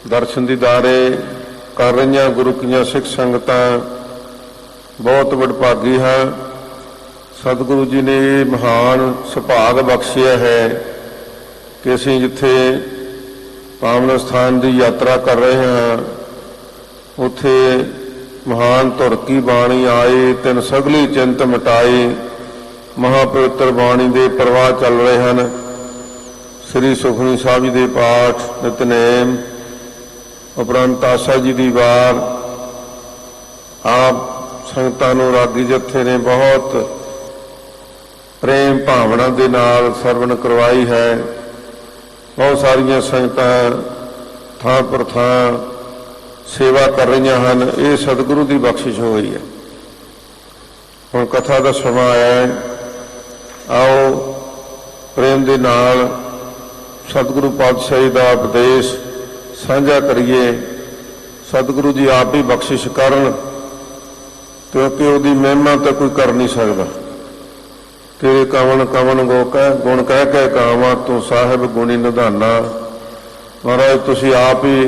दर्शन दीदारे कर रही गुरु की सिख संगतां बहुत वडभागी हैं। सतगुरु जी ने महान सुभाग बख्शिया है कि असीं जिथे पावन स्थान की यात्रा कर रहे हैं उत्थे महान धुर की बाणी आई, तिन सगली चिंत मिटाई, महापवित्र बाणी के प्रवाह चल रहे हैं। श्री सुखमनी साहब जी के पाठ नितनेम उपरंत आशा जी की वार आप संगतां नूं रागी जत्थे ने बहुत प्रेम भावना के नाल सरवण करवाई है। बहुत सारिया संगतां थां पर थां सेवा कर रही हैं। ये सतगुरु की बख्शिश हुई है। हुण कथा का समा आया है, आओ प्रेम के नाल सतगुरु पातशाही का उपदेश साझा करिए। सतगुरु जी आप ही बख्शिश करन, क्योंकि उसकी महिमा तो कोई कर नहीं सकता। तेरे कवन कवन गुण कह के गावा तू साहिब गुणी निधाना। महाराज तुसी आप ही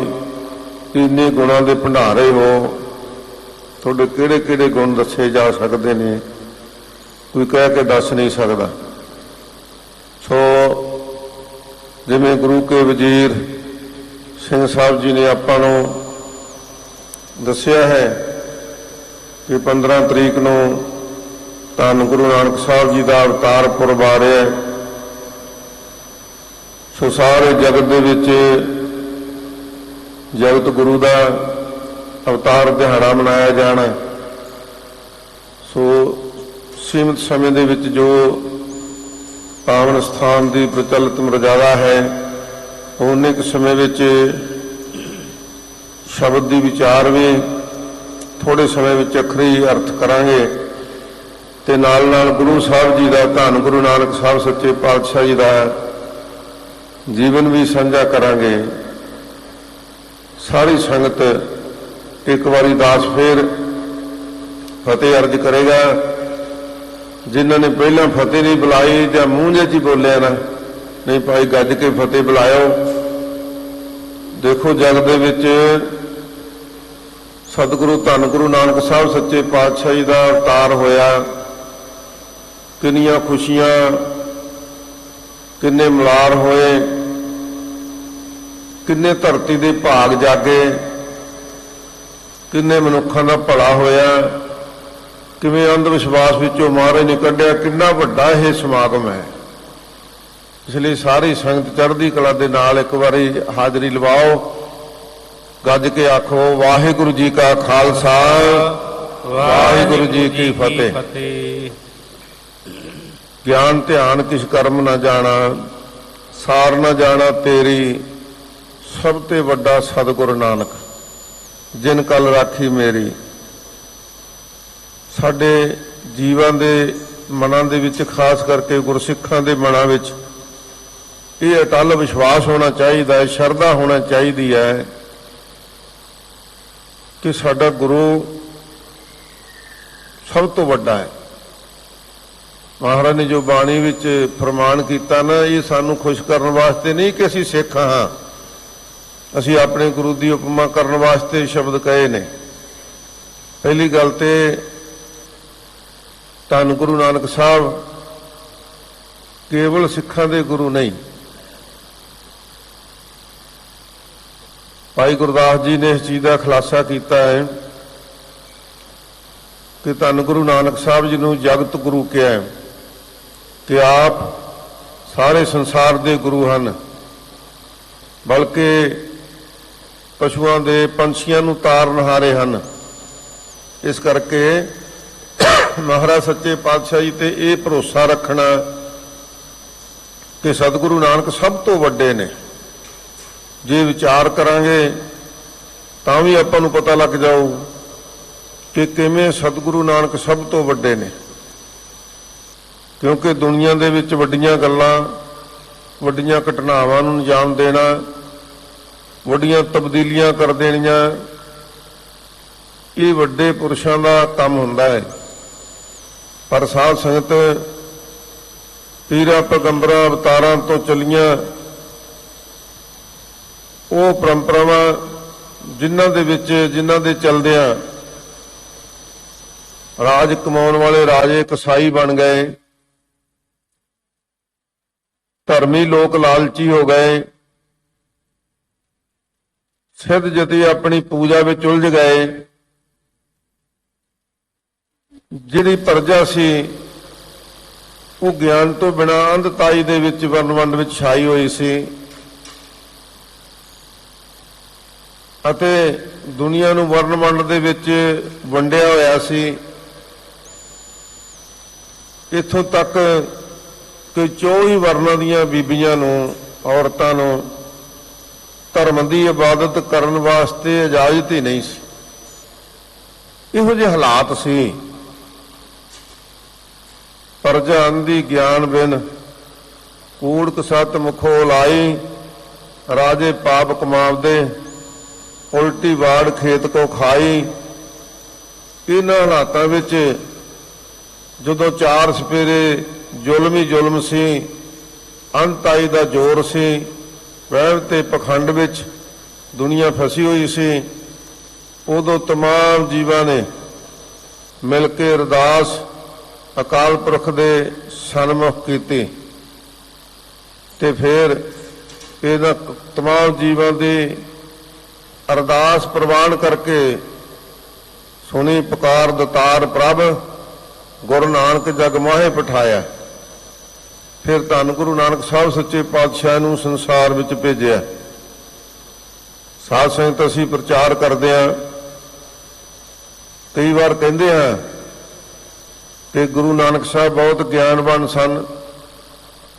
इन्ने गुणों के भंडारे हो, थोड़े किहड़े किहड़े गुण दसे जा सकते ने, कोई कह के दस नहीं सकता। सो जिवें गुरु के वजीर सिंह साहब जी ने आपां नूं दस्सिया है कि 15 तरीक नूं धन गुरु नानक साहब जी का अवतार पुरब आ रहा है। सो सारे जगत दे विच जगत गुरु का अवतार दिहाड़ा मनाया जाना। सो सीमित समय दे विच जो पावन स्थान की प्रचलित मर्यादा है, उन्ने के समय विच शब्द की विचार भी थोड़े समय विच अखरी अर्थ करांगे ते नाल नाल गुरु साहब जी का धन गुरु नानक साहब सच्चे पातशाह जी का जीवन भी साझा करांगे। सारी संगत एक बारी दास फेर फतेह अर्ज करेगा। जिन्होंने पहला फतेह नहीं बुलाई या मूँह जी बोलिया ना, नहीं भाई गज के फतेह बुलाओ। देखो जग दे विच सतगुरु धन गुरु नानक साहब सच्चे पातशाह जी का अवतार होया, किन्नियां खुशियां किन्ने मलार होए, किन्ने धरती के भाग जागे, किन्ने मनुखों का भला होया, किवें अंध विश्वास विचों महाराज ने कढ़िया। कितना वड्डा यह समागम है। इसलिए सारी संगत चढ़दी कला दे नाल एक बारी हाजरी लवाओ, गज के आखो वाहिगुरु जी का खालसा वाहिगुरु जी की फतेह। ज्ञान ध्यान किस कर्म न जाना, सार न जाना तेरी, सब ते वड्डा सतगुरु नानक जिन कल राखी मेरी। साडे जीवन दे मनां दे विच खास करके गुरसिखां दे मनां विच ये अटल विश्वास होना चाहिए, शरधा होना चाहिए है कि साडा गुरु सब तो वड्डा है। महाराज ने जो बाणी विच फरमान किया ना, ये सानू खुश करने वास्ते नहीं कि असीं सिख हाँ, असीं अपने गुरु की उपमा करने वास्ते शब्द कहे ने। पहली गल ते धन गुरु नानक साहब केवल सिखां दे गुरु नहीं। भाई गुरदास जी ने इस चीज़ का खुलासा किया है कि धन गुरु नानक साहब जी ने जगत गुरु कहा है कि आप सारे संसार के गुरु हैं, बल्कि पशुओं के पंछियों नूं तारनहारे हैं। इस करके महाराज सच्चे पातशाह जी ते ये भरोसा रखना कि सतगुरु नानक सब तो वड्डे ने। जे विचार करांगे तां भी आपां नूं पता लग जाऊ कि किवें सतगुरु नानक सब तो वड्डे ने। क्योंकि दुनिया दे विच वड्डियां गल्लां, वड्डियां घटनावां नूं अंजाम देना, वड्डियां तब्दीलियां कर देनियां, ये वड्डे पुरुषां दा काम हुंदा है। पर साध संगत पीरां पैगंबरां अवतारां तो चलियां ਉਹ ਪਰੰਪਰਾਵਾਂ ਜਿਨ੍ਹਾਂ ਦੇ ਚਲਦਿਆਂ ਰਾਜ ਕਮਾਉਣ ਵਾਲੇ ਰਾਜੇ ਕਸਾਈ ਬਣ ਗਏ, ਧਰਮੀ ਲੋਕ ਲਾਲਚੀ ਹੋ ਗਏ, ਸਿੱਧ ਜਤੀ ਆਪਣੀ ਪੂਜਾ ਵਿੱਚ ਉਲਝ ਗਏ। ਜਿਹੜੀ ਪ੍ਰਜਾ ਸੀ ਉਹ ਗਿਆਨ ਤੋਂ ਬਿਨਾਂ ਅੰਧਤਾਈ ਦੇ ਵਿੱਚ ਵਰਨਵੰਡ ਵਿੱਚ ਛਾਈ ਹੋਈ ਸੀ ਅਤੇ ਦੁਨੀਆ ਨੂੰ ਵਰਨਮੰਡ ਦੇ ਵਿੱਚ ਵੰਡਿਆ ਹੋਇਆ ਸੀ। ਇੱਥੋਂ ਤੱਕ ਕਿ 24 ਵਰਨਾਂ ਦੀਆਂ ਬੀਬੀਆਂ ਨੂੰ, ਔਰਤਾਂ ਨੂੰ ਧਰਮ ਦੀ ਇਬਾਦਤ ਕਰਨ ਵਾਸਤੇ ਇਜਾਜ਼ਤ ਹੀ ਨਹੀਂ ਸੀ। ਇਹੋ ਜਿਹੇ ਹਾਲਾਤ ਸੀ। ਪ੍ਰਜਾ ਅੰਧੀ ਗਿਆਨ ਬਿਨ, ਕੂੜਕ ਸਤ ਮੁਖੋ ਲਾਈ, ਰਾਜੇ ਪਾਪ ਕਮਾਵਦੇ, ਉਲਟੀ ਵਾੜ ਖੇਤ ਕੋ ਖਾਈ। ਇਹਨਾਂ ਹਾਲਾਤਾਂ ਵਿੱਚ ਜਦੋਂ ਚਾਰ ਸਪੇਰੇ ਜ਼ੁਲਮ ਹੀ ਜ਼ੁਲਮ ਸੀ, ਅੰਤਾਈ ਦਾ ਜ਼ੋਰ ਸੀ, ਵਹਿਮ ਤੇ ਪਖੰਡ ਵਿੱਚ ਦੁਨੀਆ ਫਸੀ ਹੋਈ ਸੀ, ਉਦੋਂ ਤਮਾਮ ਜੀਵਾਂ ਨੇ ਮਿਲ ਕੇ ਅਰਦਾਸ ਅਕਾਲ ਪੁਰਖ ਦੇ ਸਨਮੁਖ ਕੀਤੀ ਤੇ ਫਿਰ ਇਹਨਾਂ ਤਮਾਮ ਜੀਵਾਂ ਦੀ ਅਰਦਾਸ ਪ੍ਰਵਾਨ ਕਰਕੇ ਸੁਣੀ ਪੁਕਾਰ ਦਤਾਰ ਪ੍ਰਭ, ਗੁਰੂ ਨਾਨਕ ਜਗ ਮਾਹੇ ਪਠਾਇਆ। ਫਿਰ ਧੰਨ ਗੁਰੂ ਨਾਨਕ ਸਾਹਿਬ ਸੱਚੇ ਪਾਤਸ਼ਾਹ ਨੂੰ ਸੰਸਾਰ ਵਿੱਚ ਭੇਜਿਆ। ਸਾਧ ਸੰਗਤ ਅਸੀਂ ਪ੍ਰਚਾਰ ਕਰਦੇ ਹਾਂ, ਕਈ ਵਾਰ ਕਹਿੰਦੇ ਹਾਂ ਕਿ ਗੁਰੂ ਨਾਨਕ ਸਾਹਿਬ ਬਹੁਤ ਗਿਆਨਵਾਨ ਸਨ,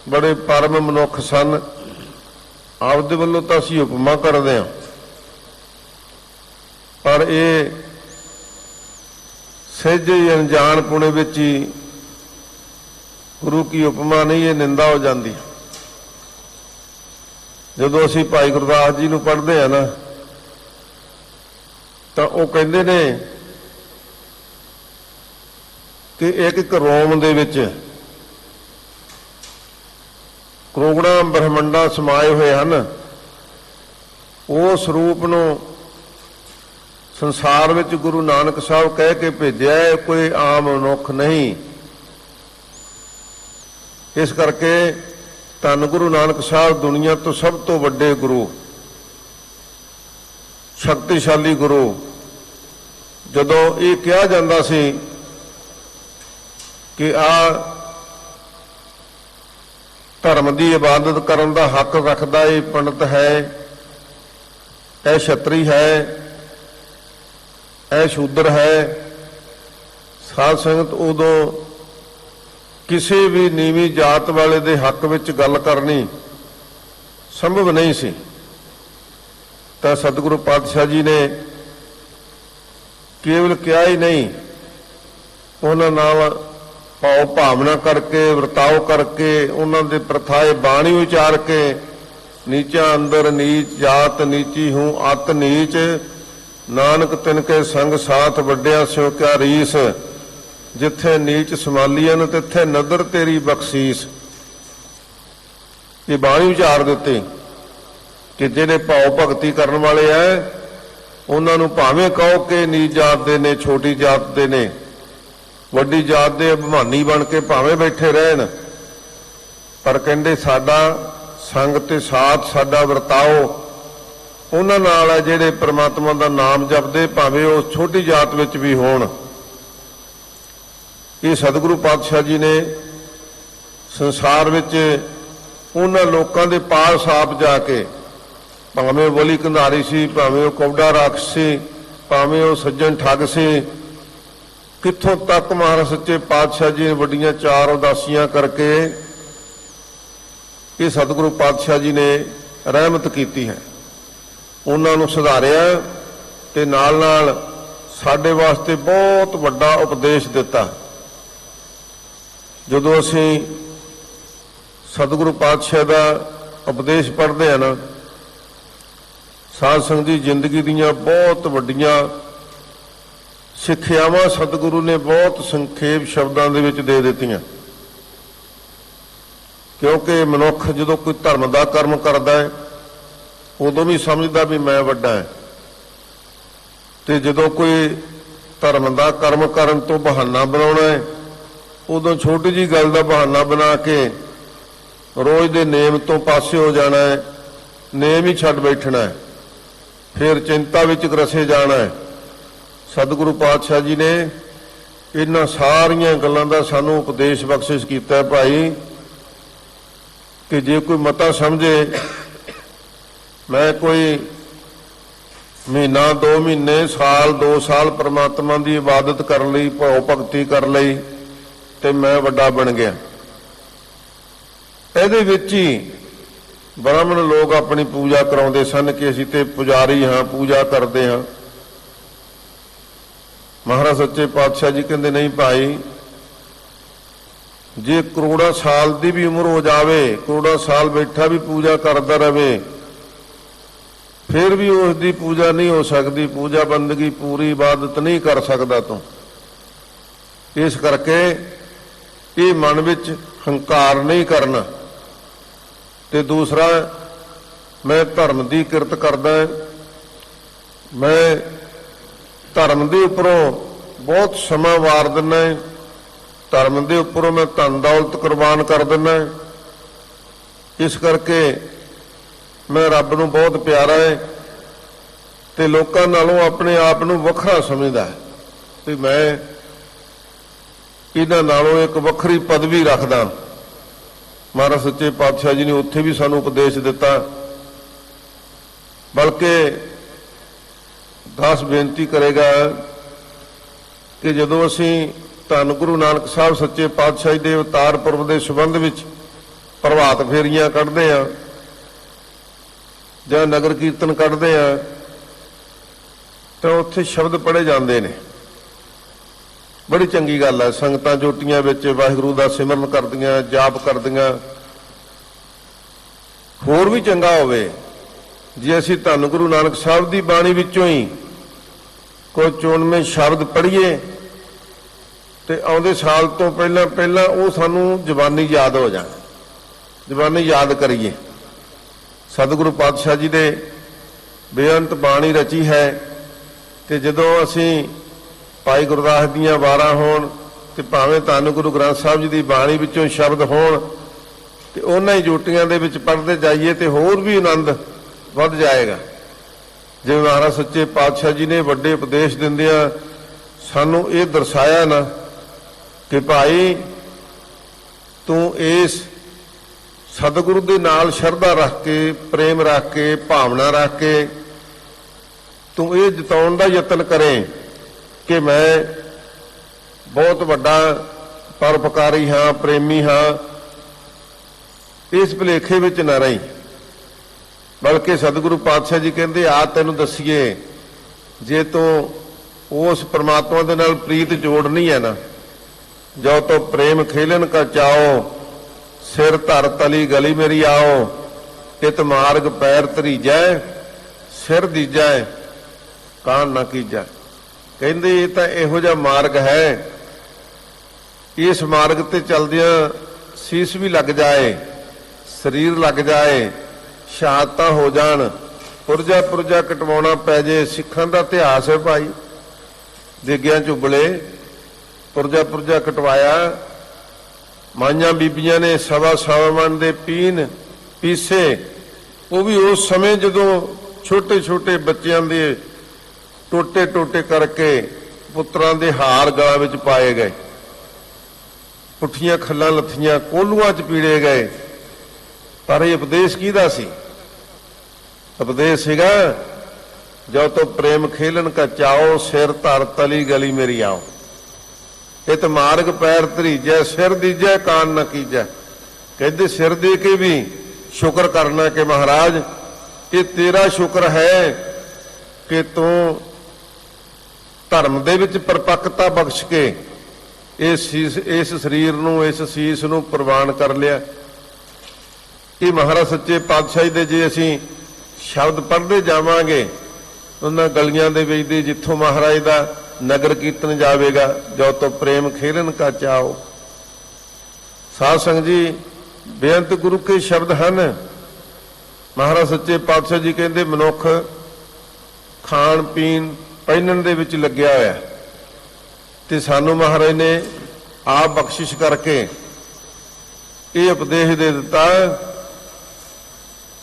ਬੜੇ ਪਰਮ ਮਨੁੱਖ ਸਨ। ਆਪਦੇ ਵੱਲੋਂ ਤਾਂ ਅਸੀਂ ਉਪਮਾ ਕਰਦੇ ਹਾਂ, ਪਰ ਇਹ ਸਹਿਜੇ ਹੀ ਅਣਜਾਣ ਪੁਣੇ ਵਿੱਚ ਹੀ ਗੁਰੂ ਕੀ ਉਪਮਾ ਨਹੀਂ, ਇਹ ਨਿੰਦਾ ਹੋ ਜਾਂਦੀ। ਜਦੋਂ ਅਸੀਂ ਭਾਈ ਗੁਰਦਾਸ ਜੀ ਨੂੰ ਪੜ੍ਹਦੇ ਹਾਂ ਨਾ, ਤਾਂ ਉਹ ਕਹਿੰਦੇ ਨੇ ਕਿ ਇੱਕ ਇੱਕ ਰੋਮ ਦੇ ਵਿੱਚ ਕਰੋੜਾਂ ਬ੍ਰਹਮੰਡਾਂ ਸਮਾਏ ਹੋਏ ਹਨ। ਉਸ ਰੂਪ ਨੂੰ ਸੰਸਾਰ ਵਿੱਚ ਗੁਰੂ ਨਾਨਕ ਸਾਹਿਬ ਕਹਿ ਕੇ ਭੇਜਿਆ, ਕੋਈ ਆਮ ਮਨੁੱਖ ਨਹੀਂ। ਇਸ ਕਰਕੇ ਧੰਨ ਗੁਰੂ ਨਾਨਕ ਸਾਹਿਬ ਦੁਨੀਆ ਤੋਂ ਸਭ ਤੋਂ ਵੱਡੇ ਗੁਰੂ, ਸ਼ਕਤੀਸ਼ਾਲੀ ਗੁਰੂ। ਜਦੋਂ ਇਹ ਕਿਹਾ ਜਾਂਦਾ ਸੀ ਕਿ ਧਰਮ ਦੀ ਇਬਾਦਤ ਕਰਨ ਦਾ ਹੱਕ ਰੱਖਦਾ, ਇਹ ਪੰਡਤ ਹੈ, ਇਹ ਛਤਰੀ ਹੈ, ਇਹ ਸ਼ੂਦਰ ਹੈ, ਸਾਧ ਸੰਗਤ ਉਦੋਂ ਕਿਸੇ ਵੀ ਨੀਵੀਂ ਜਾਤ ਵਾਲੇ ਦੇ ਹੱਕ ਵਿੱਚ ਗੱਲ ਕਰਨੀ ਸੰਭਵ ਨਹੀਂ ਸੀ। ਤਾਂ ਸਤਿਗੁਰੂ ਪਾਤਸ਼ਾਹ ਜੀ ਨੇ ਕੇਵਲ ਕਿਹਾ ਹੀ ਨਹੀਂ, ਉਹਨਾਂ ਨਾਲ ਭਾਵ ਭਾਵਨਾ ਕਰਕੇ, ਵਰਤਾਓ ਕਰਕੇ, ਉਹਨਾਂ ਦੇ ਪ੍ਰਥਾਏ ਬਾਣੀ ਉਚਾਰ ਕੇ, ਨੀਚਾ ਅੰਦਰ ਨੀਚ ਜਾਤ ਨੀਚੀ ਹੂੰ ਅਤ ਨੀਚ, ਨਾਨਕ ਤਿਨ ਕੇ ਸੰਗ ਸਾਥ ਵੱਡਿਆ ਸਿਉ ਕਿਆ ਰੀਸ, ਜਿੱਥੇ ਨੀਚ ਸਮਾਲੀਅਨ ਤਿੱਥੇ ਨਦਰ ਤੇਰੀ ਬਖਸ਼ੀਸ। ਇਹ ਬਾਣੀ ਉਚਾਰ ਦਿੱਤੀ ਕਿ ਜਿਹੜੇ ਭਾਵ ਭਗਤੀ ਕਰਨ ਵਾਲੇ ਐ, ਉਹਨਾਂ ਨੂੰ ਭਾਵੇਂ ਕਹੋ ਕਿ ਨੀਚ ਜਾਤ ਦੇ ਨੇ, ਛੋਟੀ ਜਾਤ ਦੇ ਨੇ, ਵੱਡੀ ਜਾਤ ਦੇ ਅਭਿਮਾਨੀ ਬਣ ਕੇ ਭਾਵੇਂ ਬੈਠੇ ਰਹਿਣ, ਪਰ ਕਹਿੰਦੇ ਸਾਡਾ ਸੰਗ ਤੇ ਸਾਥ, ਸਾਡਾ ਵਰਤਾਓ ਉਹਨਾਂ ਨਾਲ ਹੈ ਜਿਹੜੇ ਪ੍ਰਮਾਤਮਾ ਦਾ ਨਾਮ ਜਪਦੇ, ਭਾਵੇਂ ਉਹ ਛੋਟੀ ਜਾਤ ਵਿੱਚ ਵੀ ਹੋਣ। ਇਹ ਸਤਿਗੁਰੂ ਪਾਤਸ਼ਾਹ ਜੀ ਨੇ ਸੰਸਾਰ ਵਿੱਚ ਉਹਨਾਂ ਲੋਕਾਂ ਦੇ ਪਾਸ ਆਪ ਜਾ ਕੇ, ਭਾਵੇਂ ਉਹ ਬਲੀ ਕੰਧਾਰੀ ਸੀ, ਭਾਵੇਂ ਉਹ ਕੌਡਾ ਰਾਖਸ਼ ਸੀ, ਭਾਵੇਂ ਉਹ ਸੱਜਣ ਠੱਗ ਸੀ, ਕਿੱਥੋਂ ਤੱਕ ਮਹਾਰਾਜ ਸੱਚੇ ਪਾਤਸ਼ਾਹ ਜੀ ਨੇ ਵੱਡੀਆਂ 4 ਉਦਾਸੀਆਂ ਕਰਕੇ ਇਹ ਸਤਿਗੁਰੂ ਪਾਤਸ਼ਾਹ ਜੀ ਨੇ ਰਹਿਮਤ ਕੀਤੀ ਹੈ, ਉਹਨਾਂ ਨੂੰ ਸੁਧਾਰਿਆ ਤੇ ਨਾਲ ਨਾਲ ਸਾਡੇ ਵਾਸਤੇ ਬਹੁਤ ਵੱਡਾ ਉਪਦੇਸ਼ ਦਿੱਤਾ। ਜਦੋਂ ਅਸੀਂ ਸਤਿਗੁਰੂ ਪਾਤਸ਼ਾਹ ਦਾ ਉਪਦੇਸ਼ ਪੜ੍ਹਦੇ ਹਾਂ ਨਾ, ਸਾਧ ਸੰਗਤ ਦੀ ਜ਼ਿੰਦਗੀ ਦੀਆਂ ਬਹੁਤ ਵੱਡੀਆਂ ਸਿੱਖਿਆਵਾਂ ਸਤਿਗੁਰੂ ਨੇ ਬਹੁਤ ਸੰਖੇਪ ਸ਼ਬਦਾਂ ਦੇ ਵਿੱਚ ਦੇ ਦਿੱਤੀਆਂ। ਕਿਉਂਕਿ ਮਨੁੱਖ ਜਦੋਂ ਕੋਈ ਧਰਮ ਦਾ ਕਰਮ ਕਰਦਾ ਹੈ ਉਦੋਂ ਵੀ ਸਮਝਦਾ ਵੀ ਮੈਂ ਵੱਡਾ ਹੈ। ਤੇ ਜਦੋਂ ਕੋਈ ਧਰਮ ਦਾ ਕਰਮ ਕਰਨ ਤੋਂ ਬਹਾਨਾ ਬਣਾਉਣਾ ਹੈ, ਉਦੋਂ ਛੋਟੀ ਜਿਹੀ ਗੱਲ ਦਾ ਬਹਾਨਾ ਬਣਾ ਕੇ ਰੋਜ਼ ਦੇ ਨੇਮ ਤੋਂ ਪਾਸੇ ਹੋ ਜਾਣਾ ਹੈ, ਨੇਮ ਹੀ ਛੱਡ ਬੈਠਣਾ ਹੈ, ਫਿਰ ਚਿੰਤਾ ਵਿੱਚ ਗਰਸੇ ਜਾਣਾ ਹੈ। ਸਤਿਗੁਰੂ ਪਾਤਸ਼ਾਹ ਜੀ ਨੇ ਇਹਨਾਂ ਸਾਰੀਆਂ ਗੱਲਾਂ ਦਾ ਸਾਨੂੰ ਉਪਦੇਸ਼ ਬਖਸ਼ਿਸ਼ ਕੀਤਾ ਭਾਈ, ਕਿ ਜੇ ਕੋਈ ਮਤਾ ਸਮਝੇ ਮੈਂ ਕੋਈ ਮਹੀਨਾ 2 ਮਹੀਨੇ ਸਾਲ 2 ਸਾਲ ਪ੍ਰਮਾਤਮਾ ਦੀ ਇਬਾਦਤ ਕਰਨ ਲਈ ਭਉ ਭਗਤੀ ਕਰ ਲਈ ਤੇ ਮੈਂ ਵੱਡਾ ਬਣ ਗਿਆ, ਇਹਦੇ ਵਿੱਚ ਹੀ ਬ੍ਰਾਹਮਣ ਲੋਕ ਆਪਣੀ ਪੂਜਾ ਕਰਾਉਂਦੇ ਸਨ ਕਿ ਅਸੀਂ ਤੇ ਪੁਜਾਰੀ ਹਾਂ, ਪੂਜਾ ਕਰਦੇ ਹਾਂ। ਮਹਾਰਾਜ ਸੱਚੇ ਪਾਤਸ਼ਾਹ ਜੀ ਕਹਿੰਦੇ ਨਹੀਂ ਭਾਈ, ਜੇ ਕਰੋੜਾਂ ਸਾਲ ਦੀ ਵੀ ਉਮਰ ਹੋ ਜਾਵੇ, ਕਰੋੜਾਂ ਸਾਲ ਬੈਠਾ ਵੀ ਪੂਜਾ ਕਰਦਾ ਰਹੇ, ਫਿਰ ਵੀ ਉਸ ਦੀ ਪੂਜਾ ਨਹੀਂ ਹੋ ਸਕਦੀ, ਪੂਜਾ ਬੰਦਗੀ ਪੂਰੀ ਇਬਾਦਤ ਨਹੀਂ ਕਰ ਸਕਦਾ ਤੂੰ। ਇਸ ਕਰਕੇ ਇਹ ਮਨ ਵਿੱਚ ਹੰਕਾਰ ਨਹੀਂ ਕਰਨਾ। ਤੇ ਦੂਸਰਾ, ਮੈਂ ਧਰਮ ਦੀ ਕਿਰਤ ਕਰਦਾ, ਮੈਂ ਧਰਮ ਦੇ ਉੱਪਰੋਂ ਬਹੁਤ ਸਮਾਂ ਵਾਰ ਦਿੰਦਾ, ਧਰਮ ਦੇ ਉੱਪਰੋਂ ਮੈਂ ਧਨ ਦੌਲਤ ਕੁਰਬਾਨ ਕਰ ਦਿੰਦਾ। ਇਸ ਕਰਕੇ ਮੈਂ ਰੱਬ ਨੂੰ ਬਹੁਤ ਪਿਆਰਾ ਹੈ ਤੇ ਲੋਕਾਂ ਨਾਲੋਂ ਆਪਣੇ ਆਪ ਨੂੰ ਵੱਖਰਾ ਸਮਝਦਾ ਤੇ ਮੈਂ ਇਹਨਾਂ ਨਾਲੋਂ ਇੱਕ ਵੱਖਰੀ ਪਦਵੀ ਰੱਖਦਾ। ਮਹਾਰਾਜ ਸੱਚੇ ਪਾਤਸ਼ਾਹ ਜੀ ਨੇ ਉੱਥੇ ਵੀ ਸਾਨੂੰ ਉਪਦੇਸ਼ ਦਿੱਤਾ, ਬਲਕਿ ਦਾਸ ਬੇਨਤੀ ਕਰੇਗਾ ਕਿ ਜਦੋਂ ਅਸੀਂ ਧੰਨ ਗੁਰੂ ਨਾਨਕ ਸਾਹਿਬ ਸੱਚੇ ਪਾਤਸ਼ਾਹ ਜੀ ਦੇ ਅਵਤਾਰ ਪੁਰਬ ਦੇ ਸੰਬੰਧ ਵਿੱਚ ਪ੍ਰਭਾਤ ਫੇਰੀਆਂ ਕੱਢਦੇ ਹਾਂ ਜਾਂ ਨਗਰ ਕੀਰਤਨ ਕੱਢਦੇ ਹਾਂ ਤਾਂ ਉੱਥੇ ਸ਼ਬਦ ਪੜ੍ਹੇ ਜਾਂਦੇ ਨੇ। ਬੜੀ ਚੰਗੀ ਗੱਲ ਹੈ, ਸੰਗਤਾਂ ਜੋਟੀਆਂ ਵਿੱਚ ਵਾਹਿਗੁਰੂ ਦਾ ਸਿਮਰਨ ਕਰਦੀਆਂ, ਜਾਪ ਕਰਦੀਆਂ। ਹੋਰ ਵੀ ਚੰਗਾ ਹੋਵੇ ਜੇ ਅਸੀਂ ਧੰਨ ਗੁਰੂ ਨਾਨਕ ਸਾਹਿਬ ਦੀ ਬਾਣੀ ਵਿੱਚੋਂ ਹੀ ਕੋਈ ਚੁਣਵੇਂ ਸ਼ਬਦ ਪੜ੍ਹੀਏ ਤੇ ਆਉਂਦੇ ਸਾਲ ਤੋਂ ਪਹਿਲਾਂ ਪਹਿਲਾਂ ਉਹ ਸਾਨੂੰ ਜ਼ਬਾਨੀ ਯਾਦ ਹੋ ਜਾਣ, ਜ਼ਬਾਨੀ ਯਾਦ ਕਰੀਏ। ਸਤਿਗੁਰੂ ਪਾਤਸ਼ਾਹ ਜੀ ਦੇ ਬੇਅੰਤ ਬਾਣੀ ਰਚੀ ਹੈ ਤੇ ਜਦੋਂ ਅਸੀਂ ਭਾਈ ਗੁਰਦਾਸ ਦੀਆਂ ਵਾਰਾਂ ਹੋਣ ਤੇ ਭਾਵੇਂ ਧੰਨ ਗੁਰੂ ਗ੍ਰੰਥ ਸਾਹਿਬ ਜੀ ਦੀ ਬਾਣੀ ਵਿੱਚੋਂ ਸ਼ਬਦ ਹੋਣ ਤੇ ਉਹਨਾਂ ਹੀ ਜੋਟੀਆਂ ਦੇ ਵਿੱਚ ਪੜ੍ਹਦੇ ਜਾਈਏ ਤੇ ਹੋਰ ਵੀ ਆਨੰਦ ਵੱਧ ਜਾਏਗਾ। ਜਿਵੇਂ ਮਹਾਰਾਜ ਸੱਚੇ ਪਾਤਸ਼ਾਹ ਜੀ ਨੇ ਵੱਡੇ ਉਪਦੇਸ਼ ਦਿੰਦਿਆਂ ਸਾਨੂੰ ਇਹ ਦਰਸਾਇਆ ਨਾ ਕਿ ਭਾਈ ਤੂੰ ਇਸ ਸਤਿਗੁਰੂ ਦੇ ਨਾਲ ਸ਼ਰਧਾ ਰੱਖ ਕੇ, ਪ੍ਰੇਮ ਰੱਖ ਕੇ, ਭਾਵਨਾ ਰੱਖ ਕੇ ਤੂੰ ਇਹ ਜਤਾਉਣ ਦਾ ਯਤਨ ਕਰੇ ਕਿ ਮੈਂ ਬਹੁਤ ਵੱਡਾ ਪਰਉਪਕਾਰੀ ਹਾਂ, ਪ੍ਰੇਮੀ ਹਾਂ। ਇਸ ਭੁਲੇਖੇ ਵਿੱਚ ਨਾ ਰਹੀ, ਬਲਕਿ ਸਤਿਗੁਰੂ ਪਾਤਸ਼ਾਹ ਜੀ ਕਹਿੰਦੇ ਆ ਤੈਨੂੰ ਦੱਸੀਏ, ਜੇ ਤੂੰ ਉਸ ਪ੍ਰਮਾਤਮਾ ਦੇ ਨਾਲ ਪ੍ਰੀਤ ਜੋੜਨੀ ਹੈ ਨਾ, ਜੋ ਤੋ ਪ੍ਰੇਮ ਖੇਲਨ ਕਾ ਚਾਓ, ਸਿਰ ਧਰ ਤਲੀ ਗਲੀ ਮੇਰੀ ਆਓ, ਇਤ ਮਾਰਗ ਪੈਰ ਧਰੀਜੈ, ਸਿਰ ਦੀਜੈ ਕਾਨ ਨਾ ਕੀਜੈ। ਕਹਿੰਦੇ ਇਹ ਤਾਂ ਇਹੋ ਜਿਹਾ ਮਾਰਗ ਹੈ, ਇਸ ਮਾਰਗ ਤੇ ਚੱਲਦਿਆਂ ਸੀਸ ਵੀ ਲੱਗ ਜਾਏ, ਸਰੀਰ ਲੱਗ ਜਾਏ, ਸ਼ਹਾਦਤਾਂ ਹੋ ਜਾਣ, ਪੁਰਜਾ ਪੁਰਜਾ ਕਟਵਾਉਣਾ ਪੈ ਜੇ। ਸਿੱਖਾਂ ਦਾ ਇਤਿਹਾਸ ਹੈ ਭਾਈ, ਦੇਗਿਆਂ ਝੁੱਬਲੇ ਪੁਰਜਾ ਪੁਰਜਾ ਕਟਵਾਇਆ, ਮਾਈਆਂ ਬੀਬੀਆਂ ਨੇ ਸਵਾ ਮਣ ਦੇ ਪੀਸੇ, ਉਹ ਵੀ ਉਸ ਸਮੇਂ ਜਦੋਂ ਛੋਟੇ ਛੋਟੇ ਬੱਚਿਆਂ ਦੇ ਟੋਟੇ ਟੋਟੇ ਕਰਕੇ ਪੁੱਤਰਾਂ ਦੇ ਹਾਰ ਗਲਾਂ ਵਿੱਚ ਪਾਏ ਗਏ, ਪੁੱਠੀਆਂ ਖੱਲਾਂ ਲੱਥੀਆਂ, ਕੋਲੂਆਂ 'ਚ ਪੀੜੇ ਗਏ। ਪਰ ਇਹ ਉਪਦੇਸ਼ ਕਿਹਦਾ ਸੀ? ਉਪਦੇਸ਼ ਸੀਗਾ ਜੋ ਤੋ ਪ੍ਰੇਮ ਖੇਲਨ ਕਾ ਚਾਓ, ਸਿਰ ਧਰ ਤਲੀ ਗਲੀ ਮੇਰੀ ਆਓ, ਇਤ ਮਾਰਗ ਪੈਰ ਧਰੀਜੈ, ਸਿਰ ਦੀਜੈ ਕਾਨ ਨਾ ਕੀਜੈ। ਕਹਿੰਦੇ ਸਿਰ ਦੇ ਕੇ ਵੀ ਸ਼ੁਕਰ ਕਰਨਾ ਕਿ ਮਹਾਰਾਜ ਇਹ ਤੇਰਾ ਸ਼ੁਕਰ ਹੈ ਕਿ ਤੂੰ ਧਰਮ ਦੇ ਵਿੱਚ ਪਰਪੱਕਤਾ ਬਖਸ਼ ਕੇ ਇਸ ਸਰੀਰ ਨੂੰ, ਇਸ ਸੀਸ ਨੂੰ ਪ੍ਰਵਾਨ ਕਰ ਲਿਆ। ਇਹ ਮਹਾਰਾਜ ਸੱਚੇ ਪਾਤਸ਼ਾਹ ਦੇ ਜੇ ਅਸੀਂ ਸ਼ਬਦ ਪੜ੍ਹਦੇ ਜਾਵਾਂਗੇ ਉਹਨਾਂ ਗਲੀਆਂ ਦੇ ਵਿੱਚ ਦੀ ਜਿੱਥੋਂ ਮਹਾਰਾਜ ਦਾ ਨਗਰ ਕੀਰਤਨ ਜਾਵੇਗਾ, ਜੋ ਤੋ ਪ੍ਰੇਮ ਖੇਲਨ ਕਾ ਚਾਓ। ਸਾਧ ਸੰਗਤ ਜੀ, ਬੇਅੰਤ ਗੁਰੂ ਕੇ ਸ਼ਬਦ ਹਨ ਮਹਾਰਾਜ ਸੱਚੇ ਪਾਤਸ਼ਾਹ ਜੀ ਕਹਿੰਦੇ ਮਨੁੱਖ ਖਾਣ ਪੀਣ ਪਹਿਨਣ ਦੇ ਵਿੱਚ ਲੱਗਿਆ ਹੋਇਆ ਤੇ ਸਾਨੂੰ ਮਹਾਰਾਜ ਨੇ ਆਪ ਬਖਸ਼ਿਸ਼ ਕਰਕੇ ਇਹ ਉਪਦੇਸ਼ ਦੇ ਦਿੱਤਾ,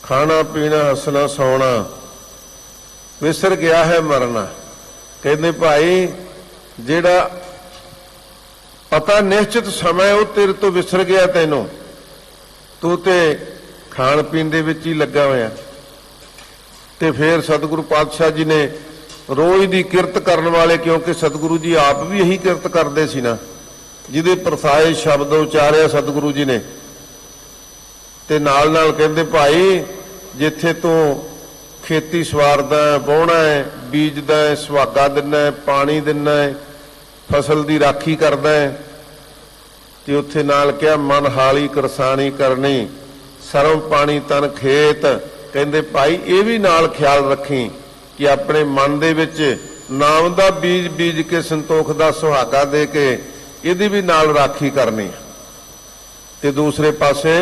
ਖਾਣਾ ਪੀਣਾ ਹੱਸਣਾ ਸੌਣਾ ਵਿਸਰ ਗਿਆ ਹੈ ਮਰਨਾ। ਕਹਿੰਦੇ ਭਾਈ ਜਿਹੜਾ ਪਤਾ ਨਿਸ਼ਚਿਤ ਸਮਾਂ ਉਹ ਤੇਰੇ ਤੋਂ ਵਿਸਰ ਗਿਆ, ਤੈਨੂੰ ਤੂੰ ਤੇ ਖਾਣ ਪੀਣ ਦੇ ਵਿੱਚ ਹੀ ਲੱਗਾ ਹੋਇਆ। ਤੇ ਫਿਰ ਸਤਿਗੁਰੂ ਪਾਤਸ਼ਾਹ ਜੀ ਨੇ ਰੋਜ਼ ਦੀ ਕਿਰਤ ਕਰਨ ਵਾਲੇ, ਕਿਉਂਕਿ ਸਤਿਗੁਰੂ ਜੀ ਆਪ ਵੀ ਇਹੀ ਕਿਰਤ ਕਰਦੇ ਸੀ ਨਾ, ਜਿਹਦੇ ਪ੍ਰਸਾਏ ਸ਼ਬਦ ਉਚਾਰਿਆ ਸਤਿਗੁਰੂ ਜੀ ਨੇ, ਤੇ ਨਾਲ ਨਾਲ ਕਹਿੰਦੇ ਭਾਈ ਜਿੱਥੇ ਤੂੰ ਖੇਤੀ ਸਵਾਰਦਾ, ਵਾਹੁਣਾ ਹੈ, ਬੀਜਦਾ ਹੈ, ਸੁਹਾਗਾ ਦਿੰਦਾ ਹੈ, ਪਾਣੀ ਦਿੰਦਾ ਹੈ, ਫਸਲ ਦੀ ਰਾਖੀ ਕਰਦਾ ਹੈ, ਤੇ ਉੱਥੇ ਨਾਲ ਕਿਹਾ ਮਨ ਹਾਲੀ ਕਰਸਾਣੀ ਕਰਨੀ, ਸਰਮ ਪਾਣੀ ਤਨ ਖੇਤ। ਕਹਿੰਦੇ ਭਾਈ ਇਹ ਵੀ ਨਾਲ ਖਿਆਲ ਰੱਖੀ ਕਿ ਆਪਣੇ ਮਨ ਦੇ ਵਿੱਚ ਨਾਮ ਦਾ ਬੀਜ ਬੀਜ ਕੇ ਸੰਤੋਖ ਦਾ ਸੁਹਾਗਾ ਦੇ ਕੇ ਇਹਦੀ ਵੀ ਨਾਲ ਰਾਖੀ ਕਰਨੀ। ਤੇ ਦੂਸਰੇ ਪਾਸੇ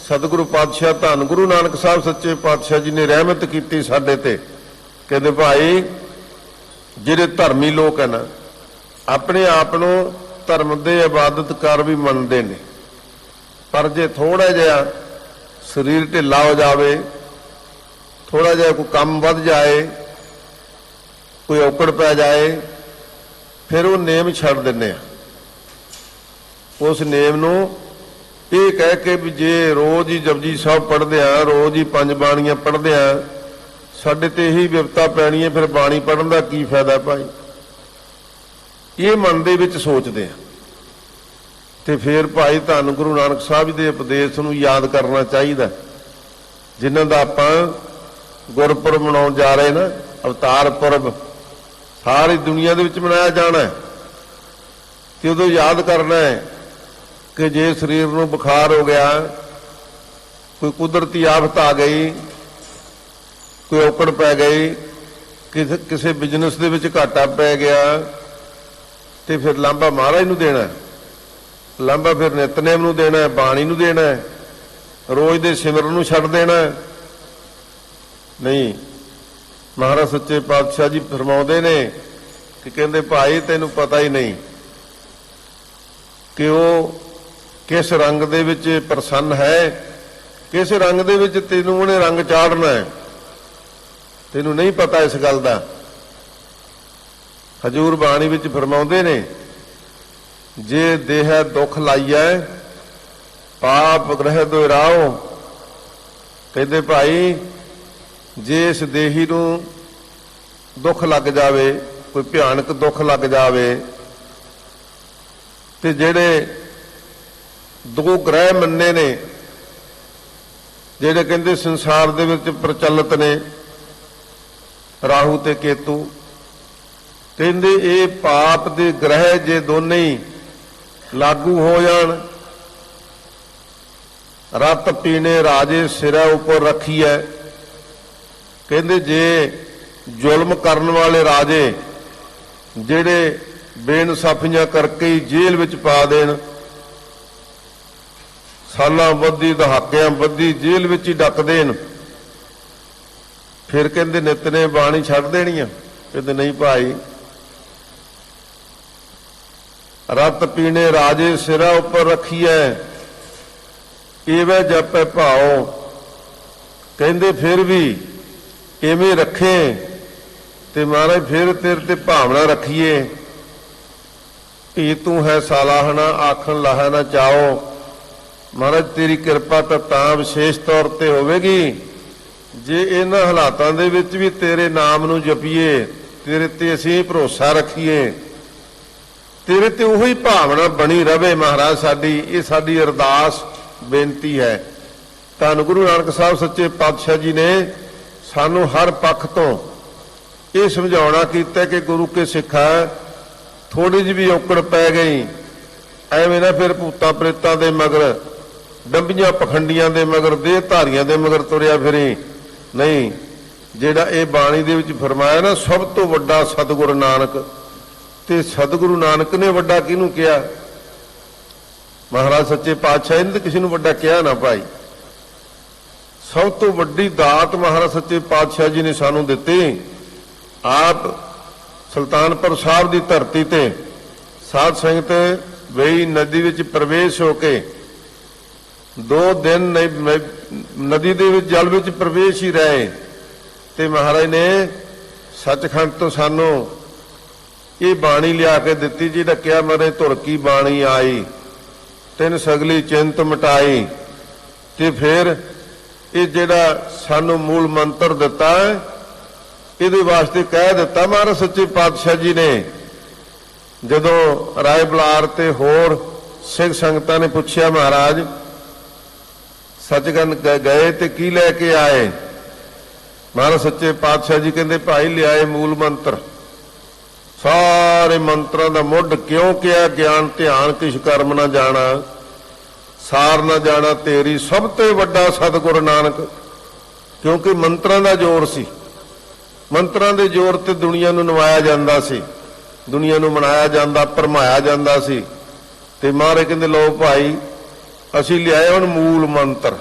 ਸਤਿਗੁਰੂ ਪਾਤਸ਼ਾਹ ਧੰਨ ਗੁਰੂ ਨਾਨਕ ਸਾਹਿਬ ਸੱਚੇ ਪਾਤਸ਼ਾਹ ਜੀ ਨੇ ਰਹਿਮਤ ਕੀਤੀ ਸਾਡੇ ਤੇ। ਕਹਿੰਦੇ ਭਾਈ ਜਿਹੜੇ ਧਰਮੀ ਲੋਕ ਹੈ ਨਾ, ਆਪਣੇ ਆਪ ਨੂੰ ਧਰਮ ਦੇ ਇਬਾਦਤਕਾਰ ਵੀ ਮੰਨਦੇ ਨੇ, ਪਰ ਜੇ ਥੋੜਾ ਜਿਹਾ ਸਰੀਰ ਢਿੱਲਾ ਹੋ ਜਾਵੇ, ਥੋੜਾ ਜਿਹਾ ਕੋਈ ਕੰਮ ਵੱਧ ਜਾਏ, ਕੋਈ ਔਕੜ ਪੈ ਜਾਏ, ਫਿਰ ਉਹ ਨੇਮ ਛੱਡ ਦਿੰਦੇ ਆ। ਉਸ ਨੇਮ ਨੂੰ ਇਹ ਕਹਿ ਕੇ ਵੀ ਜੇ ਰੋਜ਼ ਹੀ ਜਪਜੀ ਸਾਹਿਬ ਪੜ੍ਹਦੇ ਆ, ਰੋਜ਼ ਹੀ ਪੰਜ ਬਾਣੀਆਂ ਪੜ੍ਹਦੇ ਆ, ਸਾਡੇ ਤੇ ਇਹੀ ਵਿਪਤਾ ਪੈਣੀ ਹੈ, ਫਿਰ ਬਾਣੀ ਪੜ੍ਹਨ ਦਾ ਕੀ ਫਾਇਦਾ ਭਾਈ। ਇਹ ਮਨ ਦੇ ਵਿੱਚ ਸੋਚਦੇ ਆ। ਤੇ ਫਿਰ ਭਾਈ ਧੰਨ ਗੁਰੂ ਨਾਨਕ ਸਾਹਿਬ ਦੇ ਉਪਦੇਸ਼ ਨੂੰ ਯਾਦ ਕਰਨਾ ਚਾਹੀਦਾ, ਜਿਨ੍ਹਾਂ ਦਾ ਆਪਾਂ ਗੁਰਪੁਰਬ ਮਨਾਉਣ ਜਾ ਰਹੇ ਨਾ, ਅਵਤਾਰ ਪੁਰਬ ਸਾਰੀ ਦੁਨੀਆ ਦੇ ਵਿੱਚ ਮਨਾਇਆ ਜਾਣਾ ਹੈ। ਤੇ ਉਦੋਂ ਯਾਦ ਕਰਨਾ ਹੈ ਕਿ ਜੇ ਸਰੀਰ ਨੂੰ ਬੁਖਾਰ ਹੋ ਗਿਆ, ਕੋਈ ਕੁਦਰਤੀ ਆਫਤ ਆ ਗਈ, ਕੋਈ ਔਕੜ ਪੈ ਗਈ, ਕਿਸੇ ਬਿਜ਼ਨਸ ਦੇ ਵਿੱਚ ਘਾਟਾ ਪੈ ਗਿਆ, ਤੇ ਫਿਰ ਲਾਂਭਾ ਮਹਾਰਾਜ ਨੂੰ ਦੇਣਾ, ਲਾਂਭਾ ਫਿਰ ਨਿਤਨੇਮ ਨੂੰ ਦੇਣਾ, ਬਾਣੀ ਨੂੰ ਦੇਣਾ, ਰੋਜ਼ ਦੇ ਸਿਮਰਨ ਨੂੰ ਛੱਡ ਦੇਣਾ ਨਹੀਂ। ਮਹਾਰਾਜ ਸੱਚੇ ਪਾਤਸ਼ਾਹ ਜੀ ਫਰਮਾਉਂਦੇ ਨੇ ਕਿ ਕਹਿੰਦੇ ਭਾਈ ਤੈਨੂੰ ਪਤਾ ਹੀ ਨਹੀਂ ਕਿ ਉਹ ਕਿਸ ਰੰਗ ਦੇ ਵਿੱਚ ਪ੍ਰਸੰਨ ਹੈ, ਕਿਸ ਰੰਗ ਦੇ ਵਿੱਚ ਤੈਨੂੰ ਉਹਨੇ ਰੰਗ ਚਾੜਨਾ ਹੈ, ਤੈਨੂੰ ਨਹੀਂ ਪਤਾ ਇਸ ਗੱਲ ਦਾ। ਹਜੂਰ ਬਾਣੀ ਵਿੱਚ ਫਰਮਾਉਂਦੇ ਨੇ ਜੇ ਦੇਹ ਦੁੱਖ ਲਾਈਐ ਪਾਪ ਗ੍ਰਹਿ ਦੁਹਰਾਓ। ਕਹਿੰਦੇ ਭਾਈ ਜੇ ਇਸ ਦੇਹੀ ਨੂੰ ਦੁੱਖ ਲੱਗ ਜਾਵੇ, ਕੋਈ ਭਿਆਨਕ ਦੁੱਖ ਲੱਗ ਜਾਵੇ, ਤੇ ਜਿਹੜੇ ਦੋ ਗ੍ਰਹਿ ਮੰਨੇ ਨੇ, ਜਿਹੜੇ ਕਹਿੰਦੇ ਸੰਸਾਰ ਦੇ ਵਿੱਚ ਪ੍ਰਚਲਿਤ ਨੇ, ਰਾਹੂ ਤੇ ਕੇਤੂ, ਕਹਿੰਦੇ ਇਹ ਪਾਪ ਦੇ ਗ੍ਰਹਿ ਜੇ ਦੋਨੇ ਹੀ ਲਾਗੂ ਹੋ ਜਾਣ, ਰਤ ਪੀਣੇ ਰਾਜੇ ਸਿਰਾ ਉੱਪਰ ਰੱਖੀਐ। ਕਹਿੰਦੇ ਜੇ ਜ਼ੁਲਮ ਕਰਨ ਵਾਲੇ ਰਾਜੇ ਜਿਹੜੇ ਬੇਇਨਸਾਫੀਆਂ ਕਰਕੇ ਹੀ ਜੇਲ੍ਹ ਵਿੱਚ ਪਾ ਦੇਣ, ਸਾਲਾਂ ਬੱਧੀ ਦਹਾਕਿਆਂ ਬੱਧੀ ਜੇਲ੍ਹ ਵਿੱਚ ਹੀ ਡੱਕ ਦੇਣ, ਫਿਰ ਕਹਿੰਦੇ ਨਿੱਤ ਨੇ ਬਾਣੀ ਛੱਡ ਦੇਣੀ ਆ। ਕਹਿੰਦੇ ਨਹੀਂ ਭਾਈ, ਰਤ ਪੀਣੇ ਰਾਜੇ ਸਿਰਾ ਉੱਪਰ ਰੱਖੀਐ ਏਵੇਂ ਜਪੈ ਭਾਓ। ਕਹਿੰਦੇ ਫਿਰ ਵੀ ਇਵੇਂ ਰੱਖੇ ਤੇ ਮਹਾਰਾਜ ਫਿਰ ਤੇਰੇ ਤੇ ਭਾਵਨਾ ਰੱਖੀਏ ਵੀ ਤੂੰ ਹੈ ਸਾਲਾਹਣਾ ਆਖਣ ਲਾਹਾ ਨਾ ਚਾਓ। ਮਹਾਰਾਜ ਤੇਰੀ ਕਿਰਪਾ ਤਾਂ ਵਿਸ਼ੇਸ਼ ਤੌਰ ਤੇ ਹੋਵੇਗੀ ਜੇ ਇਹਨਾਂ ਹਾਲਾਤਾਂ ਦੇ ਵਿੱਚ ਵੀ ਤੇਰੇ ਨਾਮ ਨੂੰ ਜਪੀਏ, ਤੇਰੇ ਤੇ ਅਸੀਂ ਭਰੋਸਾ ਰੱਖੀਏ, ਤੇਰੇ ਤੇ ਉਹੀ ਭਾਵਨਾ ਬਣੀ ਰਵੇ। ਮਹਾਰਾਜ ਸਾਡੀ ਇਹ ਸਾਡੀ ਅਰਦਾਸ ਬੇਨਤੀ ਹੈ। ਧੰਨ ਗੁਰੂ ਨਾਨਕ ਸਾਹਿਬ ਸੱਚੇ ਪਾਤਸ਼ਾਹ ਜੀ ਨੇ ਸਾਨੂੰ ਹਰ ਪੱਖ ਤੋਂ ਇਹ ਸਮਝਾਉਣਾ ਕੀਤਾ ਕਿ ਗੁਰੂ ਕੇ ਸਿੱਖਾ ਥੋੜੀ ਜਿਹੀ ਵੀ ਔਕੜ ਪੈ ਗਈ, ਐਵੇਂ ਨਾ ਫਿਰ ਭੂਤਾਂ ਪ੍ਰੇਤਾਂ ਦੇ ਮਗਰ, ਡੰਬੀਆਂ ਪਖੰਡੀਆਂ ਦੇ ਮਗਰ, ਦੇਹ ਧਾਰੀਆਂ ਦੇ ਮਗਰ ਤੁਰਿਆ ਫਿਰੇ ਨਹੀਂ। ਜਿਹੜਾ ਇਹ ਬਾਣੀ ਦੇ ਵਿੱਚ ਫਰਮਾਇਆ ਨਾ, ਸਭ ਤੋਂ ਵੱਡਾ ਸਤਿਗੁਰੂ ਨਾਨਕ, ਤੇ ਸਤਿਗੁਰੂ ਨਾਨਕ ਨੇ ਵੱਡਾ ਕਿਹਨੂੰ ਕਿਹਾ? ਮਹਾਰਾਜ ਸੱਚੇ ਪਾਤਸ਼ਾਹ ਨੇ ਤਾਂ ਕਿਸੇ ਨੂੰ ਵੱਡਾ ਕਿਹਾ ਨਾ ਭਾਈ। ਸਭ ਤੋਂ ਵੱਡੀ ਦਾਤ ਮਹਾਰਾਜ ਸੱਚੇ ਪਾਤਸ਼ਾਹ ਜੀ ਨੇ ਸਾਨੂੰ ਦਿੱਤੀ। ਆਪ ਸੁਲਤਾਨਪੁਰ ਸਾਹਿਬ ਦੀ ਧਰਤੀ ਤੇ ਸਾਧ ਸੰਗਤ ਵੇਈ ਨਦੀ ਵਿੱਚ ਪ੍ਰਵੇਸ਼ ਹੋ ਕੇ 2 ਦਿਨ ਨਦੀ ਦੇ ਵਿੱਚ ਜਲ ਵਿੱਚ ਪ੍ਰਵੇਸ਼ ਹੀ ਰਹੇ ਤੇ ਮਹਾਰਾਜ ਨੇ ਸੱਚਖੰਡ ਤੋਂ ਸਾਨੂੰ ਇਹ ਬਾਣੀ ਲਿਆ ਕੇ ਦਿੱਤੀ, ਜਿਹਦਾ ਕਿਹਾ ਮਰੇ ਧੁਰ ਕੀ ਬਾਣੀ ਆਈ, ਤਿੰਨ ਸਗਲੀ ਚਿੰਤ ਮਿਟਾਈ। ਤੇ ਫਿਰ ਇਹ ਜਿਹੜਾ ਸਾਨੂੰ ਮੂਲ ਮੰਤਰ ਦਿੱਤਾ ਹੈ, ਇਹਦੇ ਵਾਸਤੇ ਕਹਿ ਦਿੱਤਾ ਮਹਾਰਾਜ ਸੱਚੇ ਪਾਤਸ਼ਾਹ ਜੀ ਨੇ। ਜਦੋਂ ਰਾਏ ਬਲਾਰ ਤੇ ਹੋਰ ਸਿੱਖ ਸੰਗਤਾਂ ਨੇ ਪੁੱਛਿਆ ਮਹਾਰਾਜ ਸੱਚਖੰਡ ਗਏ ਤੇ ਕੀ ਲੈ ਕੇ ਆਏ, ਮਹਾਰਾਜ ਸੱਚੇ ਪਾਤਸ਼ਾਹ ਜੀ ਕਹਿੰਦੇ ਭਾਈ ਲਿਆਏ ਮੂਲ ਮੰਤਰ। ਸਾਰੇ ਮੰਤਰਾਂ ਦਾ ਮੁੱਢ ਕਿਉਂ ਕਿਹਾ, ਗਿਆਨ ਧਿਆਨ ਕਿਛ ਕਰਮ ਨਾ ਜਾਣਾ, ਸਾਰ ਨਾ ਜਾਣਾ ਤੇਰੀ ਸਭ ਤੋਂ ਵੱਡਾ ਸਤਿਗੁਰੂ ਨਾਨਕ। ਕਿਉਂਕਿ ਮੰਤਰਾਂ ਦਾ ਜ਼ੋਰ ਸੀ, ਮੰਤਰਾਂ ਦੇ ਜ਼ੋਰ ਤੇ ਦੁਨੀਆ ਨੂੰ ਨਵਾਇਆ ਜਾਂਦਾ ਸੀ, ਦੁਨੀਆ ਨੂੰ ਮਨਾਇਆ ਜਾਂਦਾ, ਭਰਮਾਇਆ ਜਾਂਦਾ ਸੀ। ਤੇ ਮਹਾਰਾਜ ਕਹਿੰਦੇ ਲੋ ਭਾਈ ਅਸੀਂ ਲਿਆਏ ਹੁਣ ਮੂਲ ਮੰਤਰ,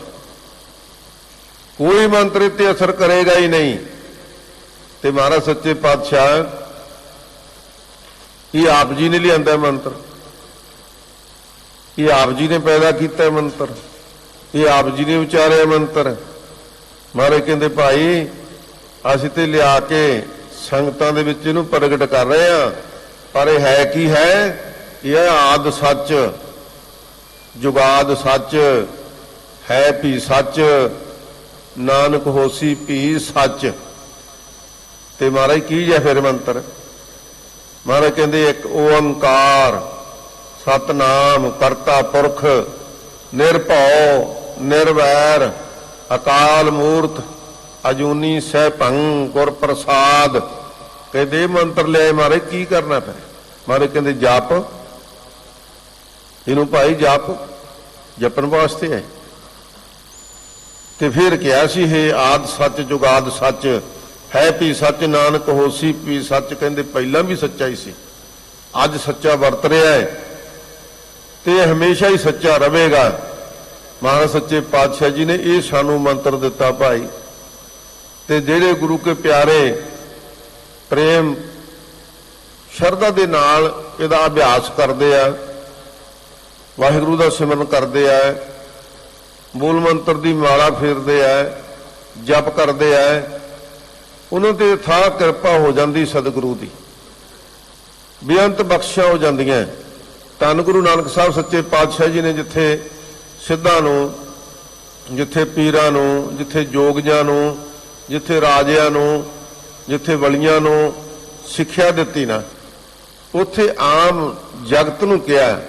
ਕੋਈ ਮੰਤਰ ਇੱਥੇ ਅਸਰ ਕਰੇਗਾ ਹੀ ਨਹੀਂ। ਤੇ ਮਹਾਰਾਜ ਸੱਚੇ ਪਾਤਸ਼ਾਹ ਇਹ ਆਪ ਜੀ ਨੇ ਲਿਆਂਦਾ ਮੰਤਰ, ਇਹ ਆਪ ਜੀ ਨੇ ਪੈਦਾ ਕੀਤਾ ਮੰਤਰ, ਇਹ ਆਪ ਜੀ ਨੇ ਉਚਾਰਿਆ ਮੰਤਰ। ਮਹਾਰਾਜ ਕਹਿੰਦੇ ਭਾਈ ਅਸੀਂ ਤੇ ਲਿਆ ਕੇ ਸੰਗਤਾਂ ਦੇ ਵਿੱਚ ਇਹਨੂੰ ਪ੍ਰਗਟ ਕਰ ਰਹੇ ਹਾਂ, ਪਰ ਇਹ ਹੈ ਕੀ ਹੈ, ਇਹ ਆਦ ਸੱਚ, ਜੁਗਾਦ ਸੱਚ, ਹੈ ਭੀ ਸੱਚ, ਨਾਨਕ ਹੋਸੀ ਭੀ ਸੱਚ। ਤੇ ਮਹਾਰਾਜ ਕੀ ਹੈ ਫਿਰ ਮੰਤਰ, ਮਹਾਰਾਜ ਕਹਿੰਦੇ ਇੱਕ ਓੰਕਾਰ ਸਤਨਾਮ ਕਰਤਾ ਪੁਰਖ ਨਿਰਭਉ ਨਿਰਵੈਰ ਅਕਾਲ ਮੂਰਤ ਅਜੂਨੀ ਸਹਿਭੰ ਗੁਰ ਪ੍ਰਸਾਦ। ਕਹਿੰਦੇ ਮੰਤਰ ਲਿਆਏ ਮਹਾਰਾਜ ਕੀ ਕਰਨਾ ਫਿਰ, ਮਹਾਰਾਜ ਕਹਿੰਦੇ ਜਪ, ਇਹਨੂੰ ਭਾਈ ਜਪ, ਜਪਣ ਵਾਸਤੇ ਹੈ। ਤੇ ਫਿਰ ਕਿਹਾ ਸੀ ਹੈ ਆਦ ਸੱਚ ਜੁਗਾਦ ਸੱਚ, ਹੈ ਭੀ ਸੱਚ, ਨਾਨਕ ਹੋਸੀ ਭੀ ਸੱਚ। ਕਹਿੰਦੇ ਪਹਿਲਾਂ ਵੀ ਸੱਚਾ ਹੀ ਸੀ, ਅੱਜ ਸੱਚਾ ਵਰਤ ਰਿਹਾ ਹੈ ਤੇ ਹਮੇਸ਼ਾ ਹੀ ਸੱਚਾ ਰਹੇਗਾ। ਮਹਾਰਾਜ ਸੱਚੇ ਪਾਤਸ਼ਾਹ ਜੀ ਨੇ ਇਹ ਸਾਨੂੰ ਮੰਤਰ ਦਿੱਤਾ ਭਾਈ। ਤੇ ਜਿਹੜੇ ਗੁਰੂ ਕੇ ਪਿਆਰੇ ਪ੍ਰੇਮ ਸ਼ਰਧਾ ਦੇ ਨਾਲ ਇਹਦਾ ਅਭਿਆਸ ਕਰਦੇ ਆ, ਵਾਹਿਗੁਰੂ ਦਾ ਸਿਮਰਨ ਕਰਦੇ ਆ, ਮੂਲ ਮੰਤਰ ਦੀ ਮਾਲਾ ਫੇਰਦੇ ਆ, ਜਪ ਕਰਦੇ ਆ, ਉਹਨਾਂ ਤੇ ਥਾਂ ਕਿਰਪਾ ਹੋ ਜਾਂਦੀ ਸਤਿਗੁਰੂ ਦੀ, ਬੇਅੰਤ ਬਖਸ਼ਾਂ ਹੋ ਜਾਂਦੀਆਂ। ਧੰਨ ਗੁਰੂ ਨਾਨਕ ਸਾਹਿਬ ਸੱਚੇ ਪਾਤਸ਼ਾਹ ਜੀ ਨੇ ਜਿੱਥੇ ਸਿੱਧਾਂ ਨੂੰ, ਜਿੱਥੇ ਪੀਰਾਂ ਨੂੰ, ਜਿੱਥੇ ਜੋਗੀਆਂ ਨੂੰ, ਜਿੱਥੇ ਰਾਜਿਆਂ ਨੂੰ, ਜਿੱਥੇ ਵਲੀਆਂ ਨੂੰ ਸਿੱਖਿਆ ਦਿੱਤੀ ਨਾ, ਉੱਥੇ ਆਮ ਜਗਤ ਨੂੰ ਕਿਹਾ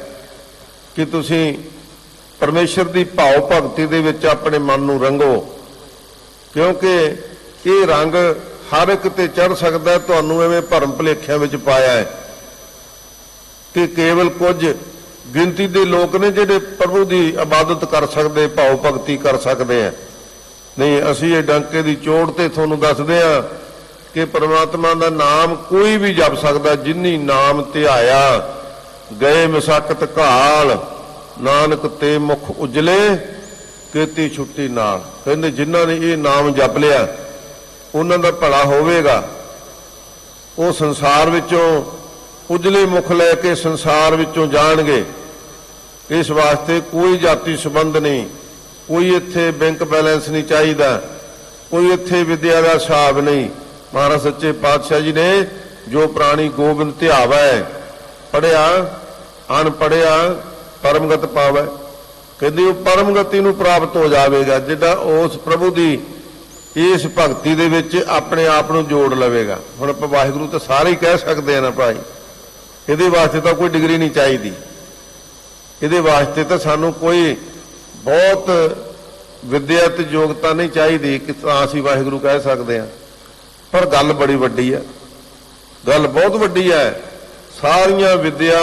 ਕਿ ਤੁਸੀਂ ਪਰਮੇਸ਼ਰ ਦੀ ਭਾਵ ਭਗਤੀ ਦੇ ਵਿੱਚ ਆਪਣੇ ਮਨ ਨੂੰ ਰੰਗੋ, ਕਿਉਂਕਿ ਇਹ ਰੰਗ ਹਰ ਇੱਕ ਤੇ ਚੜ ਸਕਦਾ। ਤੁਹਾਨੂੰ ਐਵੇਂ ਭਰਮ ਭੁਲੇਖਿਆਂ ਵਿੱਚ ਪਾਇਆ ਹੈ ਕਿ ਕੇਵਲ ਕੁਝ ਗਿਣਤੀ ਦੇ ਲੋਕ ਨੇ ਜਿਹੜੇ ਪ੍ਰਭੂ ਦੀ ਇਬਾਦਤ ਕਰ ਸਕਦੇ, ਭਾਵ ਭਗਤੀ ਕਰ ਸਕਦੇ ਆ। ਨਹੀਂ, ਅਸੀਂ ਇਹ ਡੰਕੇ ਦੀ ਚੋੜ ਤੇ ਤੁਹਾਨੂੰ ਦੱਸਦੇ ਆ ਕਿ ਪਰਮਾਤਮਾ ਦਾ ਨਾਮ ਕੋਈ ਵੀ ਜਪ ਸਕਦਾ। ਜਿਨੀ ਨਾਮ ਧਿਆਇਆ ਗਏ ਮਸਕਤ ਘਾਲ, ਨਾਨਕ ਤੇ ਮੁਖ ਉਜਲੇ ਕੀਤੀ ਛੁੱਟੀ ਨਾਲ। ਕਹਿੰਦੇ ਜਿਨ੍ਹਾਂ ਨੇ ਇਹ ਨਾਮ ਜਪ ਲਿਆ ਉਹਨਾਂ ਦਾ ਭਲਾ ਹੋਵੇਗਾ, ਉਹ ਸੰਸਾਰ ਵਿੱਚੋਂ ਉਜਲੇ ਮੁਖ ਲੈ ਕੇ ਸੰਸਾਰ ਵਿੱਚੋਂ ਜਾਣਗੇ। ਇਸ ਵਾਸਤੇ ਕੋਈ ਜਾਤੀ ਸੰਬੰਧ ਨਹੀਂ, ਕੋਈ ਇੱਥੇ ਬੈਂਕ ਬੈਲੈਂਸ ਨਹੀਂ ਚਾਹੀਦਾ, ਕੋਈ ਇੱਥੇ ਵਿਦਿਆ ਦਾ ਹਿਸਾਬ ਨਹੀਂ। ਮਹਾਰਾਜ ਸੱਚੇ ਪਾਤਸ਼ਾਹ ਜੀ ਨੇ ਜੋ ਪ੍ਰਾਣੀ ਗੋਬਿੰਦ ਧਿਆਵੈ, ਪੜਿਆ ਅਨਪੜਿਆ ਪਰਮਗਤ ਪਾਵੈ। ਕਹਿੰਦੇ ਉਹ ਪਰਮਗਤੀ ਨੂੰ ਪ੍ਰਾਪਤ ਹੋ ਜਾਵੇਗਾ ਜਿਹੜਾ ਉਸ ਪ੍ਰਭੂ ਦੀ ਇਸ ਭਗਤੀ ਦੇ ਵਿੱਚ ਆਪਣੇ ਆਪ ਨੂੰ ਜੋੜ ਲਵੇਗਾ। ਹੁਣ ਆਪਾਂ ਵਾਹਿਗੁਰੂ ਤਾਂ ਸਾਰੇ ਹੀ ਕਹਿ ਸਕਦੇ ਆ ਨਾ ਭਾਈ, ਇਹਦੇ ਵਾਸਤੇ ਤਾਂ ਕੋਈ ਡਿਗਰੀ ਨਹੀਂ ਚਾਹੀਦੀ, ਇਹਦੇ ਵਾਸਤੇ ਤਾਂ ਸਾਨੂੰ ਕੋਈ ਬਹੁਤ ਵਿਦਿਆ ਤੇ ਯੋਗਤਾ ਨਹੀਂ ਚਾਹੀਦੀ ਕਿ ਤਾਂ ਅਸੀਂ ਵਾਹਿਗੁਰੂ ਕਹਿ ਸਕਦੇ ਹਾਂ। ਪਰ ਗੱਲ ਬੜੀ ਵੱਡੀ ਹੈ, ਗੱਲ ਬਹੁਤ ਵੱਡੀ ਹੈ। ਸਾਰੀਆਂ ਵਿਦਿਆ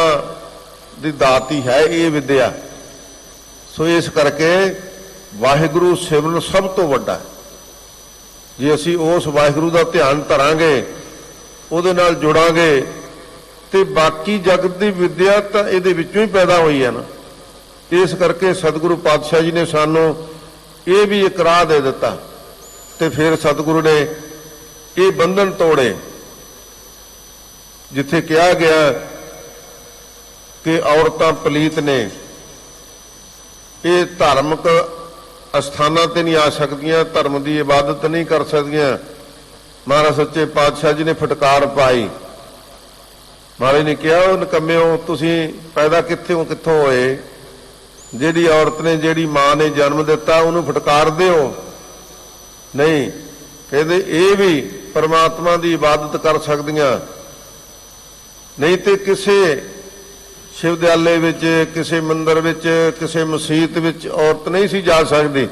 ਦੀ ਦਾਤੀ ਹੈ ਇਹ ਵਿਦਿਆ। ਸੋ ਇਸ ਕਰਕੇ ਵਾਹਿਗੁਰੂ ਸਿਮਰਨ ਸਭ ਤੋਂ ਵੱਡਾ ਹੈ। ਜੇ ਅਸੀਂ ਉਸ ਵਾਹਿਗੁਰੂ ਦਾ ਧਿਆਨ ਧਰਾਂਗੇ, ਉਹਦੇ ਨਾਲ ਜੁੜਾਂਗੇ, ਤੇ ਬਾਕੀ ਜਗਤ ਦੀ ਵਿਦਿਆ ਤਾਂ ਇਹਦੇ ਵਿੱਚੋਂ ਹੀ ਪੈਦਾ ਹੋਈ ਹੈ ਨਾ। ਇਸ ਕਰਕੇ ਸਤਿਗੁਰੂ ਪਾਤਸ਼ਾਹ ਜੀ ਨੇ ਸਾਨੂੰ ਇਹ ਵੀ ਇੱਕ ਰਾਹ ਦੇ ਦਿੱਤਾ। ਤੇ ਫਿਰ ਸਤਿਗੁਰੂ ਨੇ ਇਹ ਬੰਧਨ ਤੋੜੇ, ਜਿੱਥੇ ਕਿਹਾ ਗਿਆ ਕਿ ਔਰਤਾਂ ਪਲੀਤ ਨੇ, ਇਹ ਧਾਰਮਿਕ ਅਸਥਾਨਾਂ ਤੇ ਨਹੀਂ ਆ ਸਕਦੀਆਂ, ਧਰਮ ਦੀ ਇਬਾਦਤ ਨਹੀਂ ਕਰ ਸਕਦੀਆਂ। ਮਹਾਰਾਜ ਸੱਚੇ ਪਾਤਸ਼ਾਹ ਜੀ ਨੇ ਫਟਕਾਰ ਪਾਈ। ਮਹਾਰਾਜ ਨੇ ਕਿਹਾ, ਉਹ ਨਿਕੰਮਿਓ, ਤੁਸੀਂ ਪੈਦਾ ਕਿੱਥੋਂ ਹੋਏ? ਜਿਹੜੀ ਔਰਤ ਨੇ, ਜਿਹੜੀ ਮਾਂ ਨੇ ਜਨਮ ਦਿੱਤਾ, ਉਹਨੂੰ ਫਟਕਾਰਦੇ ਹੋ? ਨਹੀਂ, ਕਹਿੰਦੇ ਇਹ ਵੀ ਪਰਮਾਤਮਾ ਦੀ ਇਬਾਦਤ ਕਰ ਸਕਦੀਆਂ। ਨਹੀਂ ਤੇ ਕਿਸੇ ਸ਼ਿਵਦਿਆਲੇ ਵਿੱਚ, ਕਿਸੇ ਮੰਦਰ ਵਿੱਚ, ਕਿਸੇ ਮਸੀਤ ਵਿੱਚ ਔਰਤ ਨਹੀਂ ਸੀ ਜਾ ਸਕਦੀ।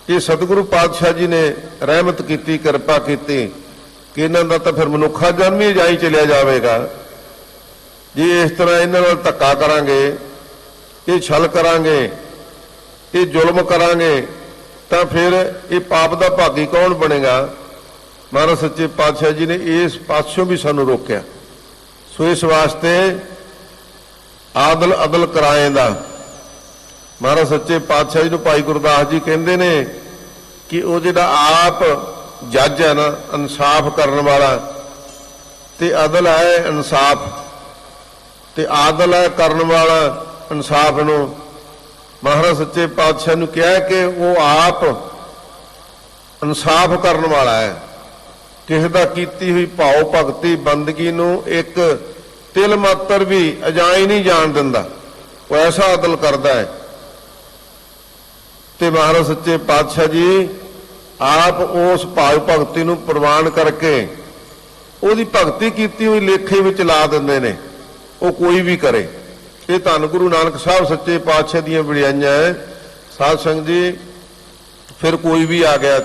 ਇਹ ਸਤਿਗੁਰੂ ਪਾਤਸ਼ਾਹ ਜੀ ਨੇ ਰਹਿਮਤ ਕੀਤੀ, ਕਿਰਪਾ ਕੀਤੀ ਕਿ ਇਹਨਾਂ ਦਾ ਤਾਂ ਫਿਰ ਮਨੁੱਖਾ ਜਨਮ ਹੀ ਜਾਈ ਚਲਿਆ ਜਾਵੇਗਾ। ਜੇ ਇਸ ਤਰ੍ਹਾਂ ਇਹਨਾਂ ਨਾਲ ਧੱਕਾ ਕਰਾਂਗੇ, ਇਹ ਛਲ ਕਰਾਂਗੇ, ਇਹ ਜ਼ੁਲਮ ਕਰਾਂਗੇ, ਤਾਂ ਫਿਰ ਇਹ ਪਾਪ ਦਾ ਭਾਗੀ ਕੌਣ ਬਣੇਗਾ? ਮਹਾਰਾਜ ਸੱਚੇ ਪਾਤਸ਼ਾਹ ਜੀ ਨੇ ਇਸ ਪਾਸੋਂ ਵੀ ਸਾਨੂੰ ਰੋਕਿਆ। ਸੋ ਇਸ ਵਾਸਤੇ ਆਦਲ ਅਦਲ ਕਰਾਏ ਦਾ ਮਹਾਰਾਜ ਸੱਚੇ ਪਾਤਸ਼ਾਹ ਜੀ ਨੂੰ ਭਾਈ ਗੁਰਦਾਸ ਜੀ ਕਹਿੰਦੇ ਨੇ ਕਿ ਉਹ ਜਿਹੜਾ ਆਪ ਜੱਜ ਹੈ ਨਾ, ਇਨਸਾਫ ਕਰਨ ਵਾਲਾ, ਤੇ ਅਦਲ ਹੈ ਇਨਸਾਫ, ਤੇ ਆਦਲ ਹੈ ਕਰਨ ਵਾਲਾ ਇਨਸਾਫ ਨੂੰ। ਮਹਾਰਾਜ ਸੱਚੇ ਪਾਤਸ਼ਾਹ ਨੂੰ ਕਿਹਾ ਕਿ ਉਹ ਆਪ ਇਨਸਾਫ ਕਰਨ ਵਾਲਾ ਹੈ। ਕਿਸੇ ਦਾ ਕੀਤੀ ਹੋਈ ਭਾਉ ਭਗਤੀ ਬੰਦਗੀ ਨੂੰ ਇੱਕ ਤਿਲ ਮਾਤਰ ਵੀ ਅਜਾਈ ਨਹੀਂ ਜਾਣ ਦਿੰਦਾ, ਉਹ ਐਸਾ ਅਦਲ ਕਰਦਾ ਹੈ। ਤੇ ਮਹਾਰਾਜ ਸੱਚੇ ਪਾਤਸ਼ਾਹ ਜੀ ਆਪ ਉਸ ਭਾਵ ਭਗਤੀ ਨੂੰ ਪ੍ਰਵਾਨ ਕਰਕੇ ਉਹਦੀ ਭਗਤੀ ਕੀਤੀ ਹੋਈ ਲੇਖੇ ਵਿੱਚ ਲਾ ਦਿੰਦੇ ਨੇ, ਉਹ ਕੋਈ ਵੀ ਕਰੇ। ਇਹ ਧੰਨ ਗੁਰੂ ਨਾਨਕ ਸਾਹਿਬ ਸੱਚੇ ਪਾਤਸ਼ਾਹ ਦੀਆਂ ਵਡਿਆਈਆਂ ਹੈ। ਸਾਧ ਸੰਗਤ ਜੀ, ਫਿਰ ਕੋਈ ਵੀ ਆ ਗਿਆ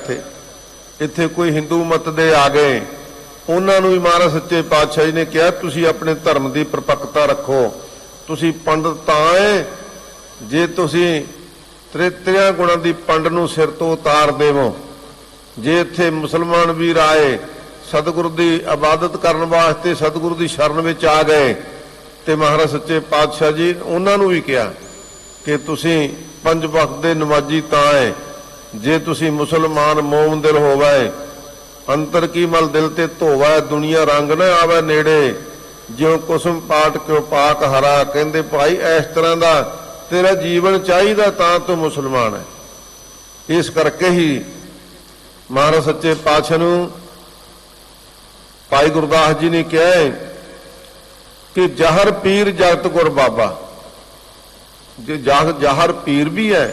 ਇੱਥੇ ਕੋਈ ਹਿੰਦੂ ਮਤ ਦੇ ਆ ਗਏ, ਉਹਨਾਂ ਨੂੰ ਵੀ ਮਹਾਰਾਜ ਸੱਚੇ ਪਾਤਸ਼ਾਹ ਜੀ ਨੇ ਕਿਹਾ, ਤੁਸੀਂ ਆਪਣੇ ਧਰਮ ਦੀ ਪਰਪੱਕਤਾ ਰੱਖੋ। ਤੁਸੀਂ ਪੰਡਤ ਤਾਂ ਹੈ ਜੇ ਤੁਸੀਂ ਤ੍ਰਿਆ ਗੁਣਾਂ ਦੀ ਪੰਡ ਨੂੰ ਸਿਰ ਤੋਂ ਉਤਾਰ ਦੇਵੋ। ਜੇ ਇੱਥੇ ਮੁਸਲਮਾਨ ਵੀਰ ਆਏ, ਸਤਿਗੁਰੂ ਦੀ ਇਬਾਦਤ ਕਰਨ ਵਾਸਤੇ ਸਤਿਗੁਰੂ ਦੀ ਸ਼ਰਨ ਵਿੱਚ ਆ ਗਏ, ਤੇ ਮਹਾਰਾਜ ਸੱਚੇ ਪਾਤਸ਼ਾਹ ਜੀ ਉਹਨਾਂ ਨੂੰ ਵੀ ਕਿਹਾ ਕਿ ਤੁਸੀਂ ਪੰਜ ਵਕਤ ਦੇ ਨਮਾਜ਼ੀ ਤਾਂ ਹੈ ਜੇ ਤੁਸੀਂ ਮੁਸਲਮਾਨ ਮੋਮਨ ਦਿਲ ਹੋਵੇ। ਅੰਤਰ ਕੀ ਮਲ ਦਿਲ ਤੇ ਧੋਵੈ, ਦੁਨੀਆ ਰੰਗ ਨਾ ਆਵੇ ਨੇੜੇ, ਜਿਉ ਕੁਸਮ ਪਾਟ ਕਿਉ ਪਾਕ ਹਰਾ। ਕਹਿੰਦੇ ਭਾਈ ਇਸ ਤਰ੍ਹਾਂ ਦਾ ਤੇਰਾ ਜੀਵਨ ਚਾਹੀਦਾ ਤਾਂ ਤੂੰ ਮੁਸਲਮਾਨ ਹੈ। ਇਸ ਕਰਕੇ ਹੀ ਮਹਾਰਾਜ ਸੱਚੇ ਪਾਤਸ਼ਾਹ ਨੂੰ ਭਾਈ ਗੁਰਦਾਸ ਜੀ ਨੇ ਕਿਹਾ ਕਿ ਜਹਰ ਪੀਰ ਜਗਤ ਗੁਰ ਬਾਬਾ। ਜੇ ਜਹਰ ਪੀਰ ਵੀ ਹੈ,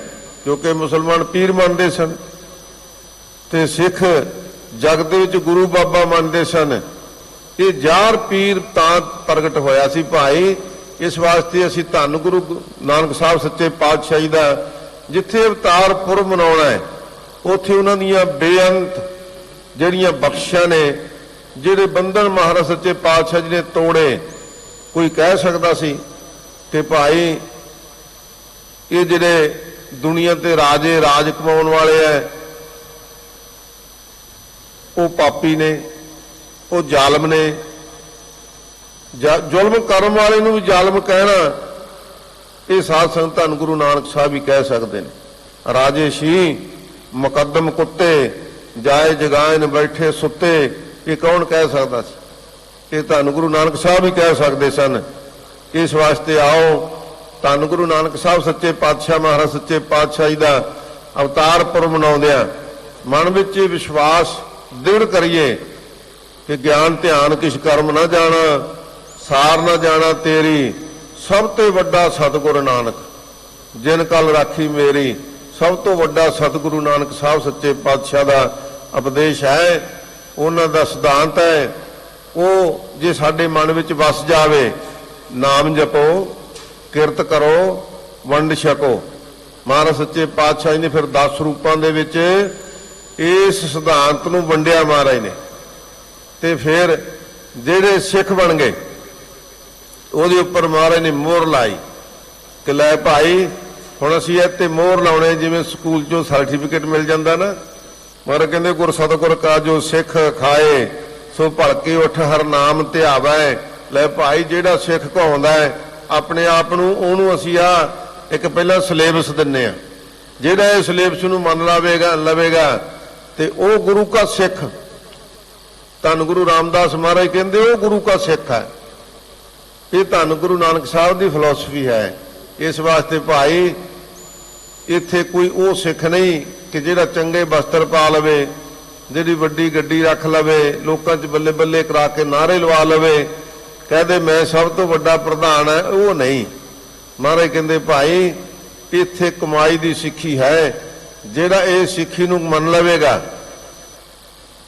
ਕਿਉਂਕਿ ਮੁਸਲਮਾਨ ਪੀਰ ਮੰਨਦੇ ਸਨ, ਤੇ ਸਿੱਖ ਜਗਤ ਦੇ ਵਿੱਚ ਗੁਰੂ ਬਾਬਾ ਮੰਨਦੇ ਸਨ। ਇਹ ਜ਼ਾਹਰ ਪੀਰ ਤਾਂ ਪ੍ਰਗਟ ਹੋਇਆ ਸੀ ਭਾਈ। ਇਸ ਵਾਸਤੇ ਅਸੀਂ ਧੰਨ ਗੁਰੂ ਨਾਨਕ ਸਾਹਿਬ ਸੱਚੇ ਪਾਤਸ਼ਾਹ ਜੀ ਦਾ ਜਿੱਥੇ ਅਵਤਾਰ ਪੁਰਬ ਮਨਾਉਣਾ ਹੈ, ਉੱਥੇ ਉਹਨਾਂ ਦੀਆਂ ਬੇਅੰਤ ਜਿਹੜੀਆਂ ਬਖਸ਼ਾਂ ਨੇ, ਜਿਹੜੇ ਬੰਧਨ ਮਹਾਰਾਜ ਸੱਚੇ ਪਾਤਸ਼ਾਹ ਜੀ ਨੇ ਤੋੜੇ। ਕੋਈ ਕਹਿ ਸਕਦਾ ਸੀ ਕਿ ਭਾਈ ਇਹ ਜਿਹੜੇ ਦੁਨੀਆ ਤੇ ਰਾਜੇ ਰਾਜ ਕਮਾਉਣ ਵਾਲੇ ਐ, ਉਹ ਪਾਪੀ ਨੇ, ਉਹ ਜ਼ਾਲਮ ਨੇ। ਜ਼ੁਲਮ ਕਰਨ ਵਾਲੇ ਨੂੰ ਵੀ ਜ਼ਾਲਮ ਕਹਿਣਾ, ਇਹ ਸਾਧ ਸੰਗਤ ਧੰਨ ਗੁਰੂ ਨਾਨਕ ਸਾਹਿਬ ਵੀ ਕਹਿ ਸਕਦੇ ਨੇ। ਰਾਜੇ ਸ਼ੀ ਮੁਕੱਦਮ ਕੁੱਤੇ, ਜਾਏ ਜਗਾਇਨ ਬੈਠੇ ਸੁੱਤੇ, ਇਹ ਕੌਣ ਕਹਿ ਸਕਦਾ ਸੀ? ਇਹ ਧੰਨ ਗੁਰੂ ਨਾਨਕ ਸਾਹਿਬ ਵੀ ਕਹਿ ਸਕਦੇ ਸਨ। ਇਸ ਵਾਸਤੇ ਆਓ ਧੰਨ ਗੁਰੂ ਨਾਨਕ ਸਾਹਿਬ ਸੱਚੇ ਪਾਤਸ਼ਾਹ ਮਹਾਰਾਜ ਸੱਚੇ ਪਾਤਸ਼ਾਹ ਜੀ ਦਾ ਅਵਤਾਰ ਪੁਰਬ ਮਨਾਉਂਦਿਆਂ ਮਨ ਵਿੱਚ ਇਹ ਵਿਸ਼ਵਾਸ ਦ੍ਰਿੜ ਕਰੀਏ ਕਿ ਗਿਆਨ ਧਿਆਨ ਕਿਛ ਕਰਮ ਨਾ ਜਾਣਾ, ਸਾਰ ਨਾ ਜਾਣਾ ਤੇਰੀ, ਸਭ ਤੋਂ ਵੱਡਾ ਸਤਿਗੁਰ ਨਾਨਕ ਜਿਨ ਕਲ ਰਾਖੀ ਮੇਰੀ। ਸਭ ਤੋਂ ਵੱਡਾ ਸਤਿਗੁਰੂ ਨਾਨਕ ਸਾਹਿਬ ਸੱਚੇ ਪਾਤਸ਼ਾਹ ਦਾ ਉਪਦੇਸ਼ ਹੈ, ਉਹਨਾਂ ਦਾ ਸਿਧਾਂਤ ਹੈ। ਉਹ ਜੇ ਸਾਡੇ ਮਨ ਵਿੱਚ ਵਸ ਜਾਵੇ, ਨਾਮ ਜਪੋ, ਕਿਰਤ ਕਰੋ, ਵੰਡ ਛਕੋ। ਮਹਾਰਾਜ ਸੱਚੇ ਪਾਤਸ਼ਾਹ ਜੀ ਨੇ ਫਿਰ 10 ਰੂਪਾਂ ਦੇ ਵਿੱਚ ਇਸ ਸਿਧਾਂਤ ਨੂੰ ਵੰਡਿਆ ਮਹਾਰਾਜ ਨੇ। ਤੇ ਫਿਰ ਜਿਹੜੇ ਸਿੱਖ ਬਣ ਗਏ, ਉਹਦੇ ਉੱਪਰ ਮਹਾਰਾਜ ਨੇ ਮੋਹਰ ਲਾਈ ਕਿ ਲੈ ਭਾਈ ਹੁਣ ਅਸੀਂ ਇੱਥੇ ਮੋਹਰ ਲਾਉਣੇ, ਜਿਵੇਂ ਸਕੂਲ ਚੋਂ ਸਰਟੀਫਿਕੇਟ ਮਿਲ ਜਾਂਦਾ ਨਾ। ਮਹਾਰਾਜ ਕਹਿੰਦੇ ਗੁਰ ਸਤਿਗੁਰ ਕਾ ਜੋ ਸਿੱਖ ਖਾਏ, ਸੋ ਭਲਕੇ ਉੱਠ ਹਰ ਨਾਮ ਧਿਆਵੈ। ਲੈ ਭਾਈ ਜਿਹੜਾ ਸਿੱਖ ਕਹਾਉਂਦਾ ਹੈ ਆਪਣੇ ਆਪ ਨੂੰ, ਉਹਨੂੰ ਅਸੀਂ ਇੱਕ ਪਹਿਲਾਂ ਸਿਲੇਬਸ ਦਿੰਨੇ ਆ ਜਿਹੜਾ ਇਸ ਸਿਲੇਬਸ ਨੂੰ ਮੰਨ ਲਵੇਗਾ ਤੇ ਉਹ ਗੁਰੂ का ਸਿੱਖ। ਧੰਨ ਗੁਰੂ ਰਾਮਦਾਸ ਮਹਾਰਾਜ ਕਹਿੰਦੇ ਉਹ ਗੁਰੂ का ਸਿੱਖ ਹੈ। ਇਹ ਧੰਨ ਗੁਰੂ ਨਾਨਕ ਸਾਹਿਬ ਦੀ ਫਿਲਾਸਫੀ ਹੈ। ਇਸ ਵਾਸਤੇ ਭਾਈ ਇੱਥੇ ਕੋਈ ਉਹ ਸਿੱਖ ਨਹੀਂ ਕਿ ਜਿਹੜਾ ਚੰਗੇ ਵਸਤਰ ਪਾ ਲਵੇ, ਜਿਹੜੀ ਵੱਡੀ ਗੱਡੀ ਰੱਖ ਲਵੇ, ਲੋਕਾਂ 'ਚ ਬੱਲੇ ਬੱਲੇ ਕਰਾ ਕੇ ਨਾਅਰੇ ਲਵਾ ਲਵੇ, ਕਹਦੇ ਮੈਂ ਸਭ ਤੋਂ ਵੱਡਾ ਪ੍ਰਧਾਨ ਹੈ। ਉਹ ਨਹੀਂ। ਮਹਾਰਾਜ ਕਹਿੰਦੇ ਭਾਈ ਇੱਥੇ ਕਮਾਈ ਦੀ ਸਿੱਖੀ ਹੈ। ਜਿਹੜਾ ਇਹ ਸਿੱਖੀ ਨੂੰ ਮੰਨ ਲਵੇਗਾ,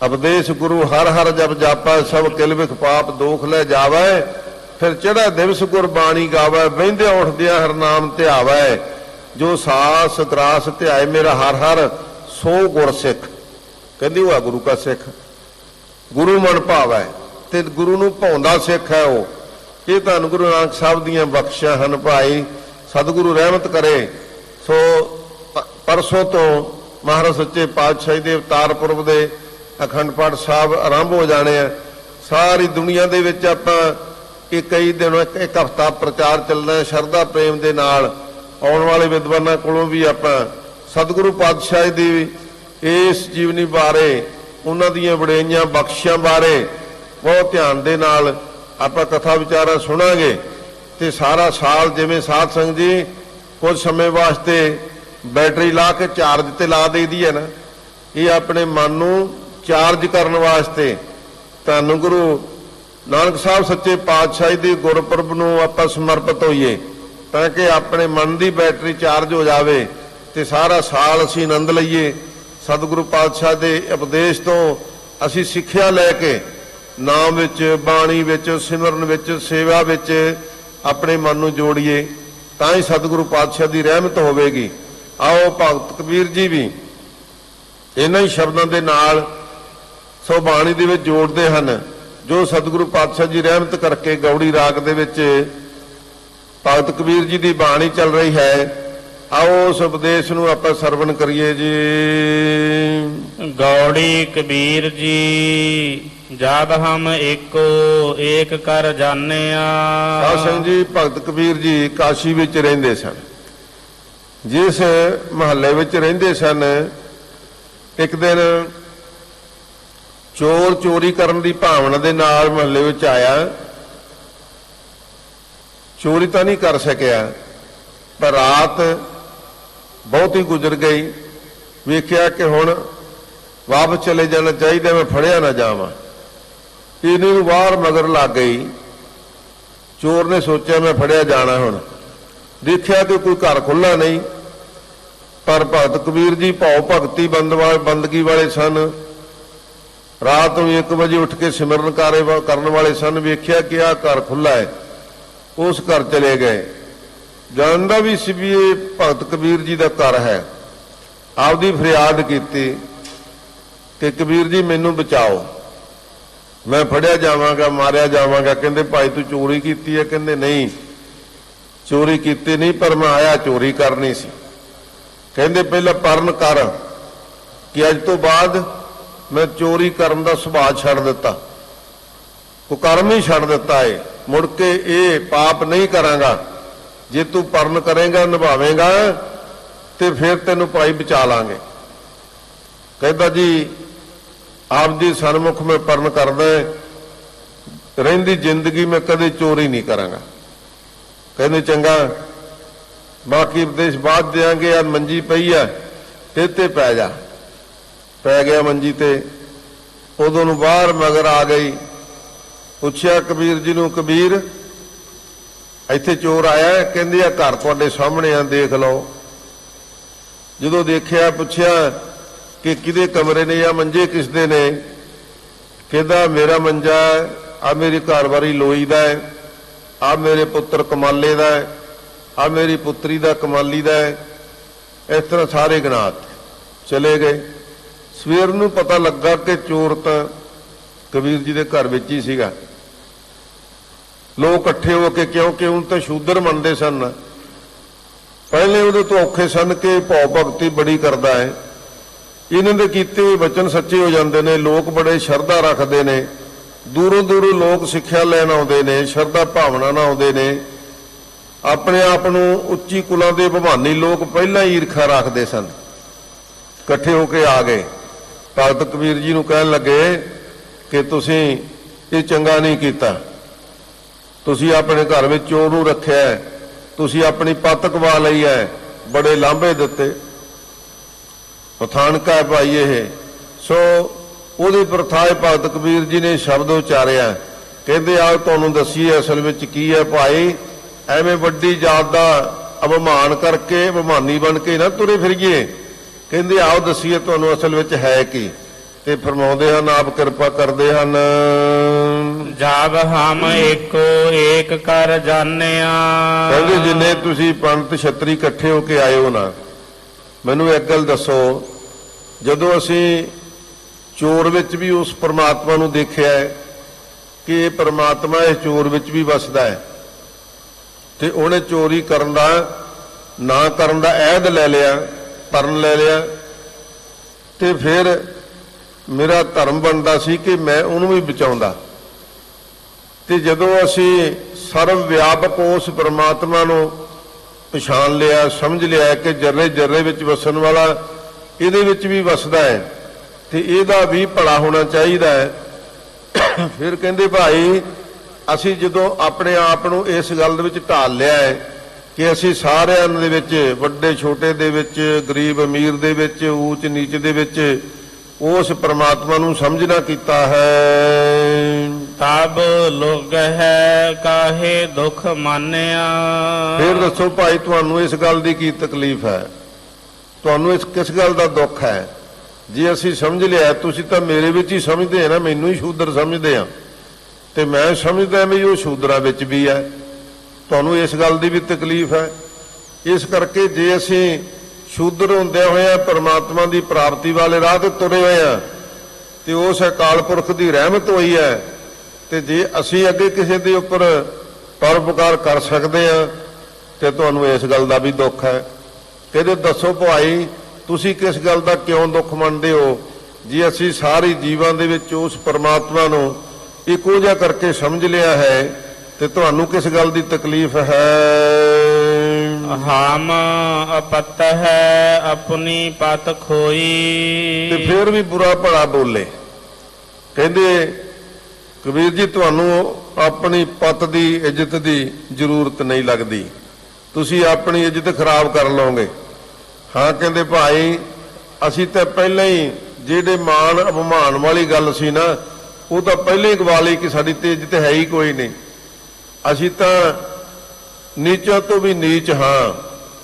ਉਪਦੇਸ਼ ਗੁਰੂ ਹਰ ਹਰ ਜਪ ਜਾਪੈ, ਸਭ ਕਿਲ ਵਿਖ ਪਾਪ ਦੋਖ ਲੈ ਜਾਵੈ, ਫਿਰ ਚੜਾ ਦਿਵਸ ਗੁਰਬਾਣੀ ਗਾਵੈ, ਬਹਿੰਦਿਆਂ ਉੱਠਦਿਆਂ ਹਰ ਨਾਮ ਧਿਆਵੈ, ਜੋ ਸਾਸ ਗਰਾਸ ਧਿਆਏ ਮੇਰਾ ਹਰ ਹਰ ਸੋ ਗੁਰ ਸਿੱਖ। ਕਹਿੰਦੀ ਉਹ ਆ ਗੁਰੂ का ਸਿੱਖ। ਗੁਰੂ ਮਨ ਭਾਵੈ ਤੇ ਗੁਰੂ ਨੂੰ ਭਾਉਂਦਾ ਸਿੱਖ ਹੈ ਉਹ। ਇਹ ਧੰਨ ਗੁਰੂ ਨਾਨਕ ਸਾਹਿਬ ਦੀਆਂ ਬਖਸ਼ਿਸ਼ਾਂ ਹਨ ਭਾਈ। ਸਤਿਗੁਰੂ ਰਹਿਮਤ ਕਰੇ। ਸੋ ਪਰਸੋਂ ਤੋਂ ਮਹਾਰਾਜ ਸੱਚੇ ਪਾਤਸ਼ਾਹੀ ਦੇ ਅਵਤਾਰ ਪੁਰਬ ਦੇ ਅਖੰਡ ਪਾਠ ਸਾਹਿਬ ਆਰੰਭ ਹੋ ਜਾਣੇ ਆ। ਸਾਰੀ ਦੁਨੀਆ ਦੇ ਵਿੱਚ ਆਪਾਂ ਇਹ ਕਈ ਦਿਨ ਇੱਕ ਹਫ਼ਤਾ ਪ੍ਰਚਾਰ ਚੱਲਣਾ ਸ਼ਰਧਾ ਪ੍ਰੇਮ ਦੇ ਨਾਲ। ਆਉਣ ਵਾਲੇ ਵਿਦਵਾਨਾਂ ਕੋਲੋਂ ਵੀ ਆਪਾਂ ਸਤਿਗੁਰੂ ਪਾਤਸ਼ਾਹ ਦੀ ਇਸ ਜੀਵਨੀ ਬਾਰੇ, ਉਹਨਾਂ ਦੀਆਂ ਵਡਿਆਈਆਂ ਬਖਸ਼ਿਸ਼ਾਂ ਬਾਰੇ ਬਹੁਤ ਧਿਆਨ ਦੇ ਨਾਲ ਆਪਾਂ ਕਥਾ ਵਿਚਾਰਾਂ ਸੁਣਾਂਗੇ। ਤੇ ਸਾਰਾ ਸਾਲ ਜਿਵੇਂ ਸਾਧ ਸੰਗਤ ਜੀ ਕੁਝ ਸਮੇਂ ਵਾਸਤੇ ਬੈਟਰੀ ਲਾ ਕੇ ਚਾਰਜ ਤੇ ਲਾ ਦੇਈਦੀ ਹੈ ਨਾ, ਇਹ ਆਪਣੇ ਮਨ ਨੂੰ ਚਾਰਜ ਕਰਨ ਵਾਸਤੇ ਧੰਨ ਗੁਰੂ ਨਾਨਕ ਸਾਹਿਬ ਸੱਚੇ ਪਾਤਸ਼ਾਹੀ ਦੇ ਗੁਰਪੁਰਬ ਨੂੰ ਆਪਾਂ ਸਮਰਪਿਤ ਹੋਈਏ, ਤਾਂ ਕਿ ਆਪਣੇ ਮਨ ਦੀ ਬੈਟਰੀ ਚਾਰਜ ਹੋ ਜਾਵੇ ਤੇ ਸਾਰਾ ਸਾਲ ਅਸੀਂ ਆਨੰਦ ਲਈਏ। ਸਤਿਗੁਰੂ ਪਾਤਸ਼ਾਹ ਦੇ ਉਪਦੇਸ਼ ਤੋਂ ਅਸੀਂ ਸਿੱਖਿਆ ਲੈ ਕੇ ਨਾਮ ਵਿੱਚ, ਬਾਣੀ ਵਿੱਚ, ਸਿਮਰਨ ਵਿੱਚ, ਸੇਵਾ ਵਿੱਚ ਆਪਣੇ ਮਨ ਨੂੰ ਜੋੜੀਏ, ਤਾਂ ਹੀ ਸਤਿਗੁਰੂ ਪਾਤਸ਼ਾਹ ਦੀ ਰਹਿਮਤ ਹੋਵੇਗੀ। ਆਓ ਭਗਤ ਕਬੀਰ ਜੀ ਵੀ ਇਹਨਾਂ ਹੀ ਸ਼ਬਦਾਂ ਦੇ ਨਾਲ ਸੋ ਬਾਣੀ ਦੇ ਵਿੱਚ ਜੋੜਦੇ ਹਨ, ਜੋ ਸਤਿਗੁਰੂ ਪਾਤਸ਼ਾਹ ਜੀ ਰਹਿਮਤ ਕਰਕੇ ਗੌੜੀ ਰਾਗ ਦੇ ਵਿੱਚ ਭਗਤ ਕਬੀਰ ਜੀ ਦੀ ਬਾਣੀ ਚੱਲ ਰਹੀ ਹੈ। ਆਓ ਉਸ ਉਪਦੇਸ਼ ਨੂੰ ਆਪਾਂ ਸਰਵਣ ਕਰੀਏ ਜੀ। ਗੌੜੀ ਕਬੀਰ ਜੀ ਜਦ ਹਮ ਏਕੋ ਏਕ ਕਰ ਜਾਣਿਆ। ਸਾਧ ਸੰਗਤ ਜੀ ਭਗਤ ਕਬੀਰ ਜੀ ਕਾਸ਼ੀ ਵਿੱਚ ਰਹਿੰਦੇ ਸਨ। ਜਿਸ ਮਹੱਲੇ ਵਿੱਚ ਰਹਿੰਦੇ ਸਨ, ਇੱਕ ਦਿਨ ਚੋਰ ਚੋਰੀ ਕਰਨ ਦੀ ਭਾਵਨਾ ਦੇ ਨਾਲ ਮਹੱਲੇ ਵਿੱਚ ਆਇਆ। ਚੋਰੀ ਤਾਂ ਨਹੀਂ ਕਰ ਸਕਿਆ, ਪਰ ਰਾਤ ਬਹੁਤ ਹੀ ਗੁਜ਼ਰ ਗਈ। ਵੇਖਿਆ ਕਿ ਹੁਣ ਵਾਪਸ ਚਲੇ ਜਾਣਾ ਚਾਹੀਦਾ, ਮੈਂ ਫੜਿਆ ਨਾ ਜਾਵਾਂ। ਇਹਨੇ ਨੂੰ ਬਾਹਰ ਮਗਰ ਲੱਗ ਗਈ। ਚੋਰ ਨੇ ਸੋਚਿਆ ਮੈਂ ਫੜਿਆ ਜਾਣਾ। ਹੁਣ ਦੇਖਿਆ ਕਿ ਕੋਈ ਘਰ ਖੁੱਲ੍ਹਾ ਨਹੀਂ, ਪਰ ਭਗਤ ਕਬੀਰ ਜੀ ਭਾਉ ਭਗਤੀ ਬੰਦਗੀ ਵਾਲੇ ਸਨ। ਰਾਤ ਨੂੰ 1 ਵਜੇ ਉੱਠ ਕੇ ਸਿਮਰਨ ਕਰਨ ਵਾਲੇ ਸਨ। ਵੇਖਿਆ ਕਿ ਆਹ ਘਰ ਖੁੱਲ੍ਹਾ ਹੈ, ਉਸ ਘਰ ਚਲੇ ਗਏ। ਜਾਣਦਾ ਵੀ ਸੀ ਵੀ ਇਹ ਭਗਤ ਕਬੀਰ ਜੀ ਦਾ ਘਰ ਹੈ। ਆਪਦੀ ਫਰਿਆਦ ਕੀਤੀ ਕਿ ਕਬੀਰ ਜੀ ਮੈਨੂੰ ਬਚਾਓ, ਮੈਂ ਫੜਿਆ ਜਾਵਾਂਗਾ, ਮਾਰਿਆ ਜਾਵਾਂਗਾ। ਕਹਿੰਦੇ ਭਾਈ ਤੂੰ ਚੋਰੀ ਕੀਤੀ ਹੈ? ਕਹਿੰਦੇ ਨਹੀਂ, ਚੋਰੀ ਕੀਤੀ ਨਹੀਂ, ਪਰ ਮੈਂ ਆਇਆ ਚੋਰੀ ਕਰਨੀ ਸੀ। ਕਹਿੰਦੇ ਪਹਿਲਾਂ ਪਰਨ ਕਰ ਕਿ ਅੱਜ ਤੋਂ ਬਾਅਦ ਮੈਂ ਚੋਰੀ ਕਰਨ ਦਾ ਸੁਭਾਅ ਛੱਡ ਦਿੱਤਾ, ਕੁਕਰਮ ਹੀ ਛੱਡ ਦਿੱਤਾ ਏ, ਮੁੜ ਕੇ ਇਹ ਪਾਪ ਨਹੀਂ ਕਰਾਂਗਾ। ਜੇ ਤੂੰ ਪਰਨ ਕਰੇਗਾ, ਨਿਭਾਵੇਂਗਾ, ਤੇ ਫਿਰ ਤੈਨੂੰ ਭਾਈ ਬਚਾ ਲਾਂਗੇ। ਕਹਿੰਦਾ ਜੀ ਆਪ ਜੀ ਸਨਮੁਖ ਮੈਂ ਪਰਨ ਕਰਦਾ, ਰਹਿੰਦੀ ਜ਼ਿੰਦਗੀ ਮੈਂ ਕਦੇ ਚੋਰੀ ਨਹੀਂ ਕਰਾਂਗਾ। ਕਹਿੰਦੇ ਚੰਗਾ, ਬਾਕੀ ਉਪਦੇਸ਼ ਬਾਅਦ ਦੇਾਂਗੇ। ਆ ਮੰਜੀ ਪਈ ਆ, ਤੇ ਪੈ ਜਾ। ਪੈ ਗਿਆ ਮੰਜੀ ਤੇ। ਉਦੋਂ ਨੂੰ ਬਾਹਰ ਮਗਰ ਆ ਗਈ। ਪੁੱਛਿਆ ਕਬੀਰ ਜੀ ਨੂੰ, ਕਬੀਰ ਇੱਥੇ ਚੋਰ ਆਇਆ? ਕਹਿੰਦੇ ਆ ਘਰ ਤੁਹਾਡੇ ਸਾਹਮਣੇ ਆ, ਦੇਖ ਲਓ। ਜਦੋਂ ਦੇਖਿਆ, ਪੁੱਛਿਆ ਕਿ ਕਿਹਦੇ ਕਮਰੇ ਨੇ ਜਾਂ ਮੰਜੇ ਕਿਸ ਦੇ ਨੇ? ਕਹਿੰਦਾ ਮੇਰਾ ਮੰਜਾ, ਆ ਮੇਰੀ ਘਰਵਾਰੀ ਲੋਈ ਦਾ ਹੈ, ਆ ਮੇਰੇ ਪੁੱਤਰ ਕਮਾਲੇ ਦਾ ਹੈ, ਆ ਮੇਰੀ ਪੁੱਤਰੀ ਦਾ ਕਮਾਲੀ ਦਾ ਹੈ। ਇਸ ਤਰ੍ਹਾਂ ਸਾਰੇ ਗਿਣਾਤ ਚਲੇ ਗਏ। ਸਵੇਰ ਨੂੰ ਪਤਾ ਲੱਗਾ ਕਿ ਚੋਰ ਤਾਂ ਕਬੀਰ ਜੀ ਦੇ ਘਰ ਵਿੱਚ ਹੀ ਸੀਗਾ। ਲੋਕ ਇਕੱਠੇ ਹੋ ਕੇ, ਕਿਉਂਕਿ ਹੁਣ ਤਾਂ ਸ਼ੂਦਰ ਮੰਨਦੇ ਸਨ, ਪਹਿਲੇ ਉਹਦੇ ਤੋਂ ਔਖੇ ਸਨ ਕਿ ਭਾਉ ਭਗਤੀ ਬੜੀ ਕਰਦਾ ਹੈ, ਇਹਨਾਂ ਦੇ ਕੀਤੇ ਹੋਏ ਬਚਨ ਸੱਚੇ ਹੋ ਜਾਂਦੇ ਨੇ। ਲੋਕ ਬੜੇ ਸ਼ਰਧਾ ਰੱਖਦੇ ਨੇ, ਦੂਰੋਂ ਦੂਰੋਂ ਲੋਕ ਸਿੱਖਿਆ ਲੈਣ ਆਉਂਦੇ ਨੇ, ਸ਼ਰਧਾ ਭਾਵਨਾ ਨਾਲ ਆਉਂਦੇ ਨੇ। ਆਪਣੇ ਆਪ ਨੂੰ ਉੱਚੀ ਕੁਲਾਂ ਦੇ ਭਵਾਨੀ ਲੋਕ ਪਹਿਲਾਂ ਹੀ ਈਰਖਾ ਰੱਖਦੇ ਸਨ। ਇਕੱਠੇ ਹੋ ਕੇ ਆ ਗਏ, ਭਗਤ ਕਬੀਰ ਜੀ ਨੂੰ ਕਹਿਣ ਲੱਗੇ ਕਿ ਤੁਸੀਂ ਇਹ ਚੰਗਾ ਨਹੀਂ ਕੀਤਾ, ਤੁਸੀਂ ਆਪਣੇ ਘਰ ਵਿੱਚ ਚੋਰ ਨੂੰ ਰੱਖਿਆ, ਤੁਸੀਂ ਆਪਣੀ ਪੱਤ ਗਵਾ ਲਈ ਹੈ, ਬੜੇ ਲਾਂਭੇ ਦਿੱਤੇ, ਪਠਾਨਕਾ ਹੈ ਭਾਈ ਇਹ। ਸੋ ਉਹਦੇ ਪ੍ਰਥਾਏ ਭਗਤ ਕਬੀਰ ਜੀ ਨੇ ਸ਼ਬਦ ਉਚਾਰਿਆ, ਕਹਿੰਦੇ ਆਓ ਤੁਹਾਨੂੰ ਦੱਸੀਏ ਅਸਲ ਵਿੱਚ ਕੀ ਹੈ ਭਾਈ, ਐਵੇਂ ਵੱਡੀ ਜਾਤ ਦਾ ਅਪਮਾਨ ਕਰਕੇ ਅਪਮਾਨੀ ਬਣ ਕੇ ਨਾ ਤੁਰੇ ਫਿਰੀਏ। ਕਹਿੰਦੇ ਆਓ ਦੱਸੀਏ ਤੁਹਾਨੂੰ ਅਸਲ ਵਿੱਚ ਹੈ ਕੀ। ਤੇ ਫਰਮਾਉਂਦੇ ਹਨ, ਆਪ ਕਿਰਪਾ ਕਰਦੇ ਹਨ, ਜਬ ਹਮ ਏਕੋ ਏਕ ਕਰ ਜਾਣਿਆ। ਕਹਿੰਦੇ ਜਿੰਨੇ ਤੁਸੀਂ ਪੰਡਤ ਛਤਰੀ ਇਕੱਠੇ ਹੋ ਕੇ ਆਏ ਹੋ ਨਾ, ਮੈਨੂੰ ਇੱਕ ਗੱਲ ਦੱਸੋ, ਜਦੋਂ ਅਸੀਂ ਚੋਰ ਵਿੱਚ ਵੀ ਉਸ ਪਰਮਾਤਮਾ ਨੂੰ ਦੇਖਿਆ ਹੈ ਕਿ ਇਹ ਪਰਮਾਤਮਾ ਇਸ ਚੋਰ ਵਿੱਚ ਵੀ ਵਸਦਾ ਹੈ, ਤੇ ਉਹਨੇ ਚੋਰੀ ਕਰਨ ਦਾ ਨਾ ਕਰਨ ਦਾ ਅਹਿਦ ਲੈ ਲਿਆ, ਪਰਨ ਲੈ ਲਿਆ, ਤੇ ਫਿਰ ਮੇਰਾ ਧਰਮ ਬਣਦਾ ਸੀ ਕਿ ਮੈਂ ਉਹਨੂੰ ਵੀ ਬਚਾਉਂਦਾ। ਤੇ ਜਦੋਂ ਅਸੀਂ ਸਰਵ ਵਿਆਪਕ ਉਸ ਪਰਮਾਤਮਾ ਨੂੰ ਪਛਾਣ ਲਿਆ, ਸਮਝ ਲਿਆ ਕਿ ਜਰਰੇ ਜਰਰੇ ਵਿੱਚ ਵਸਣ ਵਾਲਾ ਇਹਦੇ ਵਿੱਚ ਵੀ ਵਸਦਾ ਹੈ ਤੇ ਇਹਦਾ ਵੀ ਭਲਾ ਹੋਣਾ ਚਾਹੀਦਾ ਹੈ, ਫਿਰ ਕਹਿੰਦੇ ਭਾਈ ਅਸੀਂ ਜਦੋਂ ਆਪਣੇ ਆਪ ਨੂੰ ਇਸ ਗੱਲ ਦੇ ਵਿੱਚ ਢਾਲ ਲਿਆ ਹੈ ਕਿ ਅਸੀਂ ਸਾਰਿਆਂ ਦੇ ਵਿੱਚ, ਵੱਡੇ ਛੋਟੇ ਦੇ ਵਿੱਚ, ਗਰੀਬ ਅਮੀਰ ਦੇ ਵਿੱਚ, ਊਚ ਨੀਚ ਦੇ ਵਿੱਚ ਉਸ ਪਰਮਾਤਮਾ ਨੂੰ ਸਮਝਣਾ ਕੀਤਾ ਹੈ, ਤਬ ਲੋਗ ਹੈ ਕਾਹੇ ਦੁਖ ਮਾਨਿਆ। ਫਿਰ ਦੱਸੋ ਭਾਈ ਤੁਹਾਨੂੰ ਇਸ ਗੱਲ ਦੀ ਕੀ ਤਕਲੀਫ ਹੈ, ਤੁਹਾਨੂੰ ਇਸ ਕਿਸ ਗੱਲ ਦਾ ਦੁੱਖ ਹੈ? ਜੇ ਅਸੀਂ ਸਮਝ ਲਿਆ, ਤੁਸੀਂ ਤਾਂ ਮੇਰੇ ਵਿੱਚ ਹੀ ਸਮਝਦੇ ਆ ਨਾ, ਮੈਨੂੰ ਹੀ ਸ਼ੂਦਰ ਸਮਝਦੇ ਆ, ਤੇ ਮੈਂ ਸਮਝਦਾ ਵੀ ਉਹ ਸ਼ੂਦਰਾਂ ਵਿੱਚ ਵੀ ਹੈ, ਤੁਹਾਨੂੰ ਇਸ ਗੱਲ ਦੀ ਵੀ ਤਕਲੀਫ ਹੈ। ਇਸ ਕਰਕੇ ਜੇ ਅਸੀਂ ਸ਼ੂਦਰ ਹੁੰਦਿਆਂ ਹੋਇਆਂ ਪਰਮਾਤਮਾ ਦੀ ਪ੍ਰਾਪਤੀ ਵਾਲੇ ਰਾਹ ਤੇ ਤੁਰੇ ਹੋਏ ਆ ਤੇ ਉਸ ਅਕਾਲ ਪੁਰਖ ਦੀ ਰਹਿਮਤ ਹੋਈ ਹੈ, ਤੇ ਜੇ ਅਸੀਂ ਅੱਗੇ ਕਿਸੇ ਦੇ ਉੱਪਰ ਪਰਉਪਕਾਰ ਕਰ ਸਕਦੇ ਆ ਤੇ ਤੁਹਾਨੂੰ ਇਸ ਗੱਲ ਦਾ ਵੀ ਦੁੱਖ ਹੈ। ਕਹਿੰਦੇ ਦੱਸੋ ਭਾਈ ਤੁਸੀਂ ਕਿਸ ਗੱਲ ਦਾ ਕਿਉਂ ਦੁੱਖ ਮੰਨਦੇ ਹੋ? ਜੇ ਅਸੀਂ ਸਾਰੇ ਜੀਵਾਂ ਦੇ ਵਿੱਚ ਉਸ ਪਰਮਾਤਮਾ ਨੂੰ ਇੱਕੋ ਜਿਹਾ ਕਰਕੇ ਸਮਝ ਲਿਆ ਹੈ ਤੇ ਤੁਹਾਨੂੰ ਕਿਸ ਗੱਲ ਦੀ ਤਕਲੀਫ ਹੈ? ਹਮ ਅਪਤ ਹੈ ਆਪਣੀ ਪਤ ਖੋਈ। ਤੇ ਫਿਰ ਵੀ ਬੁਰਾ ਭਲਾ ਬੋਲੇ। ਕਹਿੰਦੇ ਕਬੀਰ ਜੀ ਤੁਹਾਨੂੰ ਆਪਣੀ ਪਤ ਦੀ ਇੱਜ਼ਤ ਦੀ ਜ਼ਰੂਰਤ ਨਹੀਂ ਲੱਗਦੀ, ਤੁਸੀਂ ਆਪਣੀ ਇੱਜ਼ਤ ਖਰਾਬ ਕਰ ਲਓਗੇ। ਹਾਂ ਕਹਿੰਦੇ ਭਾਈ ਅਸੀਂ ਤਾਂ ਪਹਿਲਾਂ ਹੀ ਜਿਹੜੇ ਮਾਣ ਅਪਮਾਨ ਵਾਲੀ ਗੱਲ ਸੀ ਨਾ, ਉਹ ਤਾਂ ਪਹਿਲਾਂ ਹੀ ਗਵਾ ਲਈ ਕਿ ਸਾਡੀ ਤੇ ਇੱਜ਼ਤ ਹੈ ਹੀ ਕੋਈ ਨਹੀਂ, ਅਸੀਂ ਤਾਂ ਨੀਚਾਂ ਤੋਂ ਵੀ ਨੀਚ ਹਾਂ,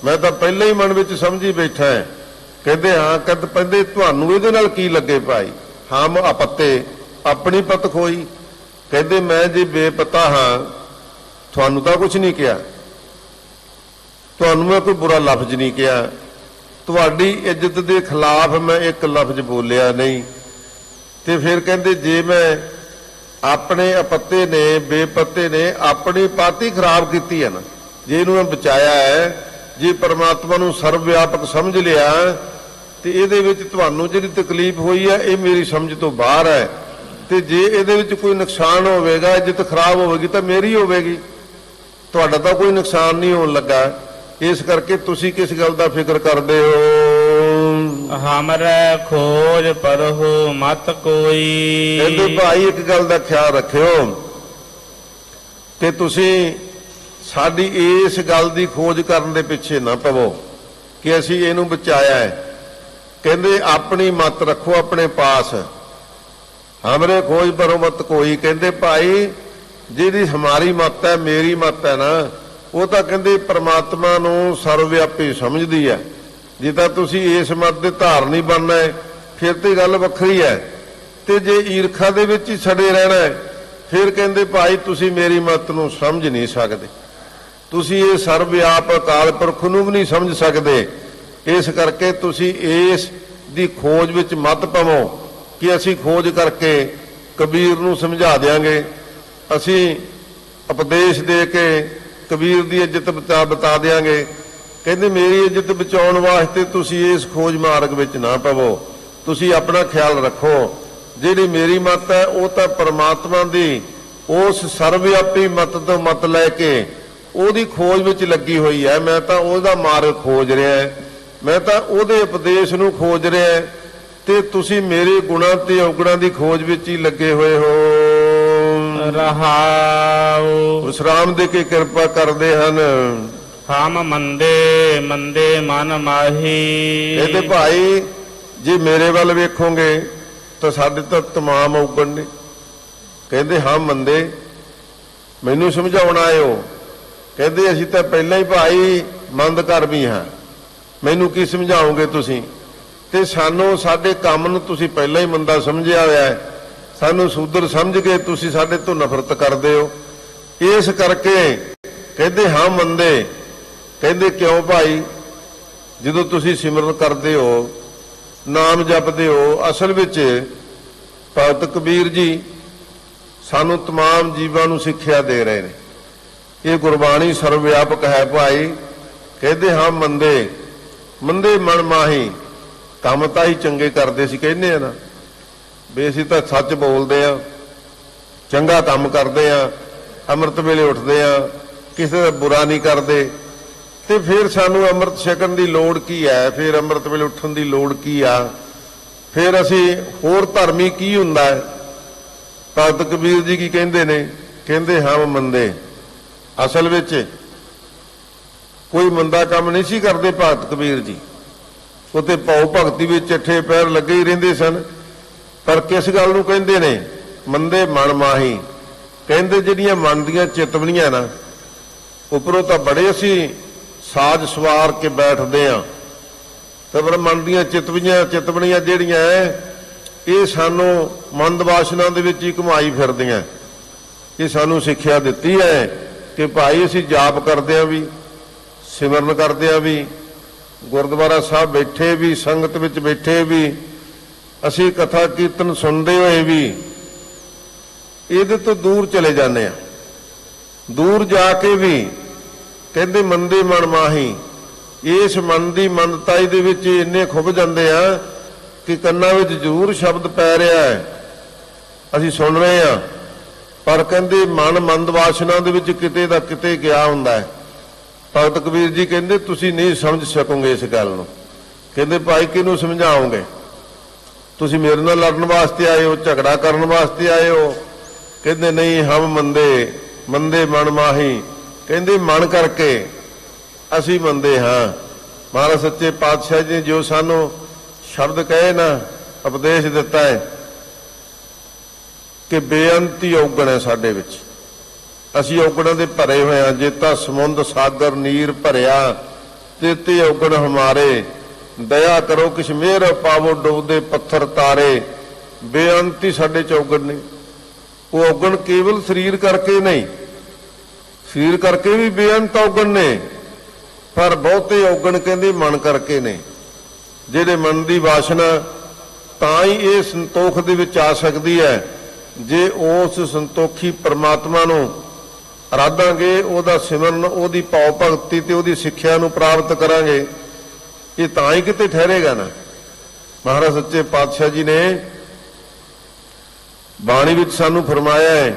ਮੈਂ ਤਾਂ ਪਹਿਲਾਂ ਹੀ ਮਨ ਵਿੱਚ ਸਮਝੀ ਬੈਠਾ। ਕਹਿੰਦੇ ਹਾਂ ਕਹਿੰਦੇ ਤੁਹਾਨੂੰ ਇਹਦੇ ਨਾਲ ਕੀ ਲੱਗੇ ਭਾਈ? ਹਮ ਅਪਤੇ ਆਪਣੀ ਪਤ ਖੋਈ। ਕਹਿੰਦੇ ਮੈਂ ਜੇ ਬੇਪਤਾ ਹਾਂ, ਤੁਹਾਨੂੰ ਤਾਂ ਕੁਝ ਨਹੀਂ ਕਿਹਾ, ਤੁਹਾਨੂੰ ਮੈਂ ਕੋਈ ਬੁਰਾ ਲਫ਼ਜ਼ ਨਹੀਂ ਕਿਹਾ, ਤੁਹਾਡੀ ਇੱਜ਼ਤ ਦੇ ਖਿਲਾਫ ਮੈਂ ਇੱਕ ਲਫ਼ਜ਼ ਬੋਲਿਆ ਨਹੀਂ। ਤੇ ਫਿਰ ਕਹਿੰਦੇ ਜੇ ਮੈਂ ਆਪਣੇ ਅਪੱਤੇ ਨੇ, ਬੇਪੱਤੇ ਨੇ ਆਪਣੀ ਪਾਤੀ ਖਰਾਬ ਕੀਤੀ ਹੈ ਨਾ, ਜੇ ਇਹਨੂੰ ਮੈਂ ਬਚਾਇਆ ਹੈ, ਜੇ ਪਰਮਾਤਮਾ ਨੂੰ ਸਰਵ ਵਿਆਪਕ ਸਮਝ ਲਿਆ, ਤੇ ਇਹਦੇ ਵਿੱਚ ਤੁਹਾਨੂੰ ਜਿਹੜੀ ਤਕਲੀਫ ਹੋਈ ਹੈ ਇਹ ਮੇਰੀ ਸਮਝ ਤੋਂ ਬਾਹਰ ਹੈ, ਤੇ ਜੇ ਇਹਦੇ ਵਿੱਚ ਕੋਈ ਨੁਕਸਾਨ ਹੋਵੇਗਾ, ਇੱਜ਼ਤ ਖਰਾਬ ਹੋਵੇਗੀ ਤਾਂ ਮੇਰੀ ਹੋਵੇਗੀ, ਤੁਹਾਡਾ ਤਾਂ ਕੋਈ ਨੁਕਸਾਨ ਨਹੀਂ ਹੋਣ ਲੱਗਾ। ਇਸ ਕਰਕੇ ਤੁਸੀਂ ਕਿਸ ਗੱਲ ਦਾ ਫਿਕਰ ਕਰਦੇ ਹੋ? ਹਮਰੇ ਖੋਜ ਪਰਹੁ ਮਤ ਕੋਈ। ਕਹਿੰਦੇ ਭਾਈ ਇੱਕ ਗੱਲ ਦਾ ਖਿਆਲ ਰੱਖਿਓ ਕਿ ਤੁਸੀਂ ਸਾਡੀ ਇਸ ਗੱਲ ਦੀ ਖੋਜ ਕਰਨ ਦੇ ਪਿੱਛੇ ਨਾ ਪਵੋ ਕਿ ਅਸੀਂ ਇਹਨੂੰ ਬਚਾਇਆ ਹੈ। ਕਹਿੰਦੇ ਆਪਣੀ ਮਤ ਰੱਖੋ ਆਪਣੇ ਪਾਸ, ਹਮਰੇ ਖੋਜ ਪਰਹੁ ਮਤ ਕੋਈ। ਕਹਿੰਦੇ ਭਾਈ ਜਿਹਦੀ ਹਮਾਰੀ ਮਤ ਹੈ, ਮੇਰੀ ਮਤ ਹੈ ਨਾ, ਉਹ ਤਾਂ ਕਹਿੰਦੇ ਪਰਮਾਤਮਾ ਨੂੰ ਸਰਵਵਿਆਪੀ ਸਮਝਦੀ ਹੈ। ਜੇ ਤਾਂ ਤੁਸੀਂ ਇਸ ਮਤ ਦੇ ਧਾਰਨੀ ਬਣਨਾ ਹੈ ਫਿਰ ਤੇ ਗੱਲ ਵੱਖਰੀ ਹੈ, ਤੇ ਜੇ ਈਰਖਾ ਦੇ ਵਿੱਚ ਹੀ ਛੜੇ ਰਹਿਣਾ ਹੈ ਫਿਰ ਕਹਿੰਦੇ ਭਾਈ ਤੁਸੀਂ ਮੇਰੀ ਮਤ ਨੂੰ ਸਮਝ ਨਹੀਂ ਸਕਦੇ, ਤੁਸੀਂ ਇਹ ਸਰਵਵਿਆਪਕ ਅਕਾਲ ਪੁਰਖ ਨੂੰ ਵੀ ਨਹੀਂ ਸਮਝ ਸਕਦੇ। ਇਸ ਕਰਕੇ ਤੁਸੀਂ ਇਸ ਦੀ ਖੋਜ ਵਿੱਚ ਮਤ ਪਵੋ ਕਿ ਅਸੀਂ ਖੋਜ ਕਰਕੇ ਕਬੀਰ ਨੂੰ ਸਮਝਾ ਦਿਆਂਗੇ, ਅਸੀਂ ਉਪਦੇਸ਼ ਦੇ ਕੇ ਕਬੀਰ ਦੀ ਇੱਜ਼ਤ ਬਤਾ ਦਿਆਂਗੇ। ਕਹਿੰਦੇ ਮੇਰੀ ਇੱਜ਼ਤ ਬਚਾਉਣ ਵਾਸਤੇ ਤੁਸੀਂ ਇਸ ਖੋਜ ਮਾਰਗ ਵਿੱਚ ਨਾ ਪਵੋ, ਤੁਸੀਂ ਆਪਣਾ ਖਿਆਲ ਰੱਖੋ। ਜਿਹੜੀ ਮੇਰੀ ਮਤ ਹੈ ਉਹ ਤਾਂ ਪਰਮਾਤਮਾ ਦੀ ਉਸ ਸਰਵਵਿਆਪੀ ਮਤ ਤੋਂ ਮਤ ਲੈ ਕੇ ਉਹਦੀ ਖੋਜ ਵਿੱਚ ਲੱਗੀ ਹੋਈ ਹੈ। ਮੈਂ ਤਾਂ ਉਹਦਾ ਮਾਰਗ ਖੋਜ ਰਿਹਾ, ਮੈਂ ਤਾਂ ਉਹਦੇ ਉਪਦੇਸ਼ ਨੂੰ ਖੋਜ ਰਿਹਾ, ਤੇ ਤੁਸੀਂ ਮੇਰੇ ਗੁਣਾਂ ਤੇ ਔਗਣਾਂ ਦੀ ਖੋਜ ਵਿੱਚ ਹੀ ਲੱਗੇ ਹੋਏ ਹੋ। ਰਹਾਉ ਵਿਸਰਾਮ ਦੇ ਕੇ ਕਿਰਪਾ ਕਰਦੇ ਹਨ। ਹਮ ਮੰਦੇ ਮੰਦੇ ਮਨ ਮਾਹੀ। ਇਹਦੇ ਭਾਈ ਜੇ ਮੇਰੇ ਵੱਲ ਵੇਖੋਗੇ ਤਾਂ ਸਾਡੇ ਤਾਂ ਤਮਾਮ ਔਗਣ ਨੇ। ਕਹਿੰਦੇ ਹਾਂ ਮੰਦੇ, ਮੈਨੂੰ ਸਮਝਾਉਣ ਆਇਓ। ਕਹਿੰਦੇ ਅਸੀਂ ਤਾਂ ਪਹਿਲਾਂ ਹੀ ਭਾਈ ਮੰਦ ਕਰ ਵੀ ਹਾਂ, ਮੈਨੂੰ ਕੀ ਸਮਝਾਓਗੇ ਤੁਸੀਂ? ਤੇ ਸਾਨੂੰ ਸਾਡੇ ਕੰਮ ਨੂੰ ਤੁਸੀਂ ਪਹਿਲਾਂ ਹੀ ਮੰਦਾ ਸਮਝਿਆ ਹੋਇਆ ਹੈ, ਸਾਨੂੰ ਸ਼ੂਦਰ ਸਮਝ ਕੇ ਤੁਸੀਂ ਸਾਡੇ ਤੋਂ ਨਫ਼ਰਤ ਕਰਦੇ ਹੋ। ਇਸ ਕਰਕੇ ਕਹਿੰਦੇ ਹਾਂ ਮੰਦੇ। ਕਹਿੰਦੇ ਕਿਉਂ ਭਾਈ? ਜਦੋਂ ਤੁਸੀਂ ਸਿਮਰਨ ਕਰਦੇ ਹੋ, ਨਾਮ ਜਪਦੇ ਹੋ, ਅਸਲ ਵਿੱਚ ਭਗਤ ਕਬੀਰ ਜੀ ਸਾਨੂੰ ਤਮਾਮ ਜੀਵਾਂ ਨੂੰ ਸਿੱਖਿਆ ਦੇ ਰਹੇ ਨੇ। ਇਹ ਗੁਰਬਾਣੀ ਸਰਵ ਵਿਆਪਕ ਹੈ ਭਾਈ। ਕਹਿੰਦੇ ਹਾਂ ਮੰਦੇ ਮੰਦੇ ਮਨ ਮਾਹੀ। ਕੰਮ ਤਾਂ ਹੀ ਚੰਗੇ ਕਰਦੇ ਸੀ ਕਹਿੰਦੇ ਆ ਨਾ, ਵੀ ਅਸੀਂ ਤਾਂ ਸੱਚ ਬੋਲਦੇ ਆ, ਚੰਗਾ ਕੰਮ ਕਰਦੇ ਆ, ਅੰਮ੍ਰਿਤ ਵੇਲੇ ਉੱਠਦੇ ਆ, ਕਿਸੇ ਦਾ ਬੁਰਾ ਨਹੀਂ ਕਰਦੇ, ਤੇ ਫਿਰ ਸਾਨੂੰ ਅੰਮ੍ਰਿਤ ਛਕਣ ਦੀ ਲੋੜ ਕੀ ਹੈ? ਫਿਰ ਅੰਮ੍ਰਿਤ ਵੇਲੇ ਉੱਠਣ ਦੀ ਲੋੜ ਕੀ ਆ? ਫਿਰ ਅਸੀਂ ਹੋਰ ਧਰਮੀ ਕੀ ਹੁੰਦਾ ਹੈ? ਭਗਤ ਕਬੀਰ ਜੀ ਕੀ ਕਹਿੰਦੇ ਨੇ? ਕਹਿੰਦੇ ਹਾਂ ਮੰਦੇ। ਅਸਲ ਵਿੱਚ ਕੋਈ ਮੰਦਾ ਕੰਮ ਨਹੀਂ ਸੀ ਕਰਦੇ ਭਗਤ ਕਬੀਰ ਜੀ। ਉਹ ਤੇ ਭਾਉ ਭਗਤੀ ਵਿੱਚ ਚੱਠੇ ਪੈਰ ਲੱਗੇ ਹੀ ਰਹਿੰਦੇ ਸਨ। ਪਰ ਕਿਸ ਗੱਲ ਨੂੰ ਕਹਿੰਦੇ ਨੇ? ਮੰਦੇ ਮਨ ਮਾਹੀ। ਕਹਿੰਦੇ ਜਿਹੜੀਆਂ ਮਨ ਦੀਆਂ ਚਿਤਵਨੀਆਂ ਨਾ, ਉੱਪਰੋਂ ਤਾਂ ਬੜੇ ਅਸੀਂ ਸਾਜ ਸਵਾਰ ਕੇ ਬੈਠਦੇ ਆ, ਤੇ ਪਰ ਮਨ ਦੀਆਂ ਚਿਤਵਨੀਆਂ ਜਿਹੜੀਆਂ ਇਹ ਸਾਨੂੰ ਮੰਦ ਵਾਸ਼ਨਾ ਦੇ ਵਿੱਚ ਹੀ ਘੁਮਾਈ ਫਿਰਦੀਆਂ। ਇਹ ਸਾਨੂੰ ਸਿੱਖਿਆ ਦਿੱਤੀ ਹੈ ਕਿ ਭਾਈ ਅਸੀਂ ਜਾਪ ਕਰਦੇ ਆ ਵੀ, ਸਿਮਰਨ ਕਰਦੇ ਆ ਵੀ, ਗੁਰਦੁਆਰਾ ਸਾਹਿਬ ਬੈਠੇ ਵੀ, ਸੰਗਤ ਵਿੱਚ ਬੈਠੇ ਵੀ, ਅਸੀਂ ਕਥਾ ਕੀਰਤਨ ਸੁਣਦੇ ਹੋਏ ਵੀ ਇਹਦੇ ਤੋਂ ਦੂਰ ਚਲੇ ਜਾਂਦੇ ਆ। ਦੂਰ ਜਾ ਕੇ ਵੀ ਕਹਿੰਦੇ ਮੰਦੇ ਮਨ ਮਾਹੀ। ਇਸ ਮਨ ਦੀ ਮੰਦਤਾਈ ਦੇ ਵਿੱਚ ਇੰਨੇ ਖੁੱਭ ਜਾਂਦੇ ਆ ਕਿ ਕੰਨਾਂ ਵਿੱਚ ਜ਼ਰੂਰ ਸ਼ਬਦ ਪੈ ਰਿਹਾ ਹੈ, ਅਸੀਂ ਸੁਣ ਰਹੇ ਆ, ਪਰ ਕਹਿੰਦੇ ਮਨ ਮੰਦ ਵਾਸ਼ਨਾ ਦੇ ਵਿੱਚ ਕਿਤੇ ਦਾ ਕਿਤੇ ਗਿਆ ਹੁੰਦਾ ਹੈ। ਭਗਤ ਕਬੀਰ ਜੀ ਕਹਿੰਦੇ ਤੁਸੀਂ ਨਹੀਂ ਸਮਝ ਸਕੋਗੇ ਇਸ ਗੱਲ ਨੂੰ। ਕਹਿੰਦੇ ਭਾਈ ਕਿਹਨੂੰ ਸਮਝਾਓਗੇ? ਤੁਸੀਂ ਮੇਰੇ ਨਾਲ ਲੜਨ ਵਾਸਤੇ ਆਏ ਹੋ, ਝਗੜਾ ਕਰਨ ਵਾਸਤੇ ਆਏ ਹੋ? ਕਹਿੰਦੇ ਨਹੀਂ ਹਮ ਮੰਦੇ ਮੰਦੇ ਮਨ ਮਾਹੀ। ਕਹਿੰਦੇ ਮਨ ਕਰਕੇ ਅਸੀਂ ਮੰਦੇ ਹਾਂ। ਮਹਾਰਾਜ ਸੱਚੇ ਪਾਤਸ਼ਾਹ ਜੀ ਨੇ ਜੋ ਸਾਨੂੰ ਸ਼ਬਦ ਕਹੇ ਨਾ, ਉਪਦੇਸ਼ ਦਿੱਤਾ ਹੈ ਕਿ ਬੇਅੰਤੀ ਔਗਣ ਹੈ ਸਾਡੇ ਵਿੱਚ, ਅਸੀਂ ਔਗਣਾਂ ਦੇ ਭਰੇ ਹੋਏ ਹਾਂ। ਜੇ ਤਾਂ ਸਮੁੰਦ ਸਾਗਰ ਨੀਰ ਭਰਿਆ ਤੇ ਔਗਣ ਹਮਾਰੇ, ਦਇਆ ਕਰੋ ਕਿਛ ਮਿਹਰ ਪਾਵੋ ਡੁੱਬਦੇ ਪੱਥਰ ਤਾਰੇ। ਬੇਅੰਤੀ ਸਾਡੇ ਚ ਔਗਣ ਨੇ। ਉਹ ਔਗਣ ਕੇਵਲ ਸਰੀਰ ਕਰਕੇ ਨਹੀਂ, ਸਰੀਰ ਕਰਕੇ ਵੀ ਬੇਅੰਤ ਔਗਣ ਨੇ, ਪਰ ਬਹੁਤੇ ਔਗਣ ਕਹਿੰਦੇ ਮਨ ਕਰਕੇ ਨੇ। ਜਿਹੜੇ ਮਨ ਦੀ ਵਾਸ਼ਨਾ ਤਾਂ ਹੀ ਇਹ ਸੰਤੋਖ ਦੇ ਵਿੱਚ ਆ ਸਕਦੀ ਹੈ ਜੇ ਉਸ ਸੰਤੋਖੀ ਪਰਮਾਤਮਾ ਨੂੰ ਅਰਾਧਾਂਗੇ, ਉਹਦਾ ਸਿਮਰਨ, ਉਹਦੀ ਭਾਵ ਭਗਤੀ ਤੇ ਉਹਦੀ ਸਿੱਖਿਆ ਨੂੰ ਪ੍ਰਾਪਤ ਕਰਾਂਗੇ, ਇਹ ਤਾਂ ਹੀ ਕਿਤੇ ਠਹਿਰੇਗਾ ਨਾ। ਮਹਾਰਾਜ ਸੱਚੇ ਪਾਤਸ਼ਾਹ ਜੀ ਨੇ ਬਾਣੀ ਵਿੱਚ ਸਾਨੂੰ ਫਰਮਾਇਆ ਹੈ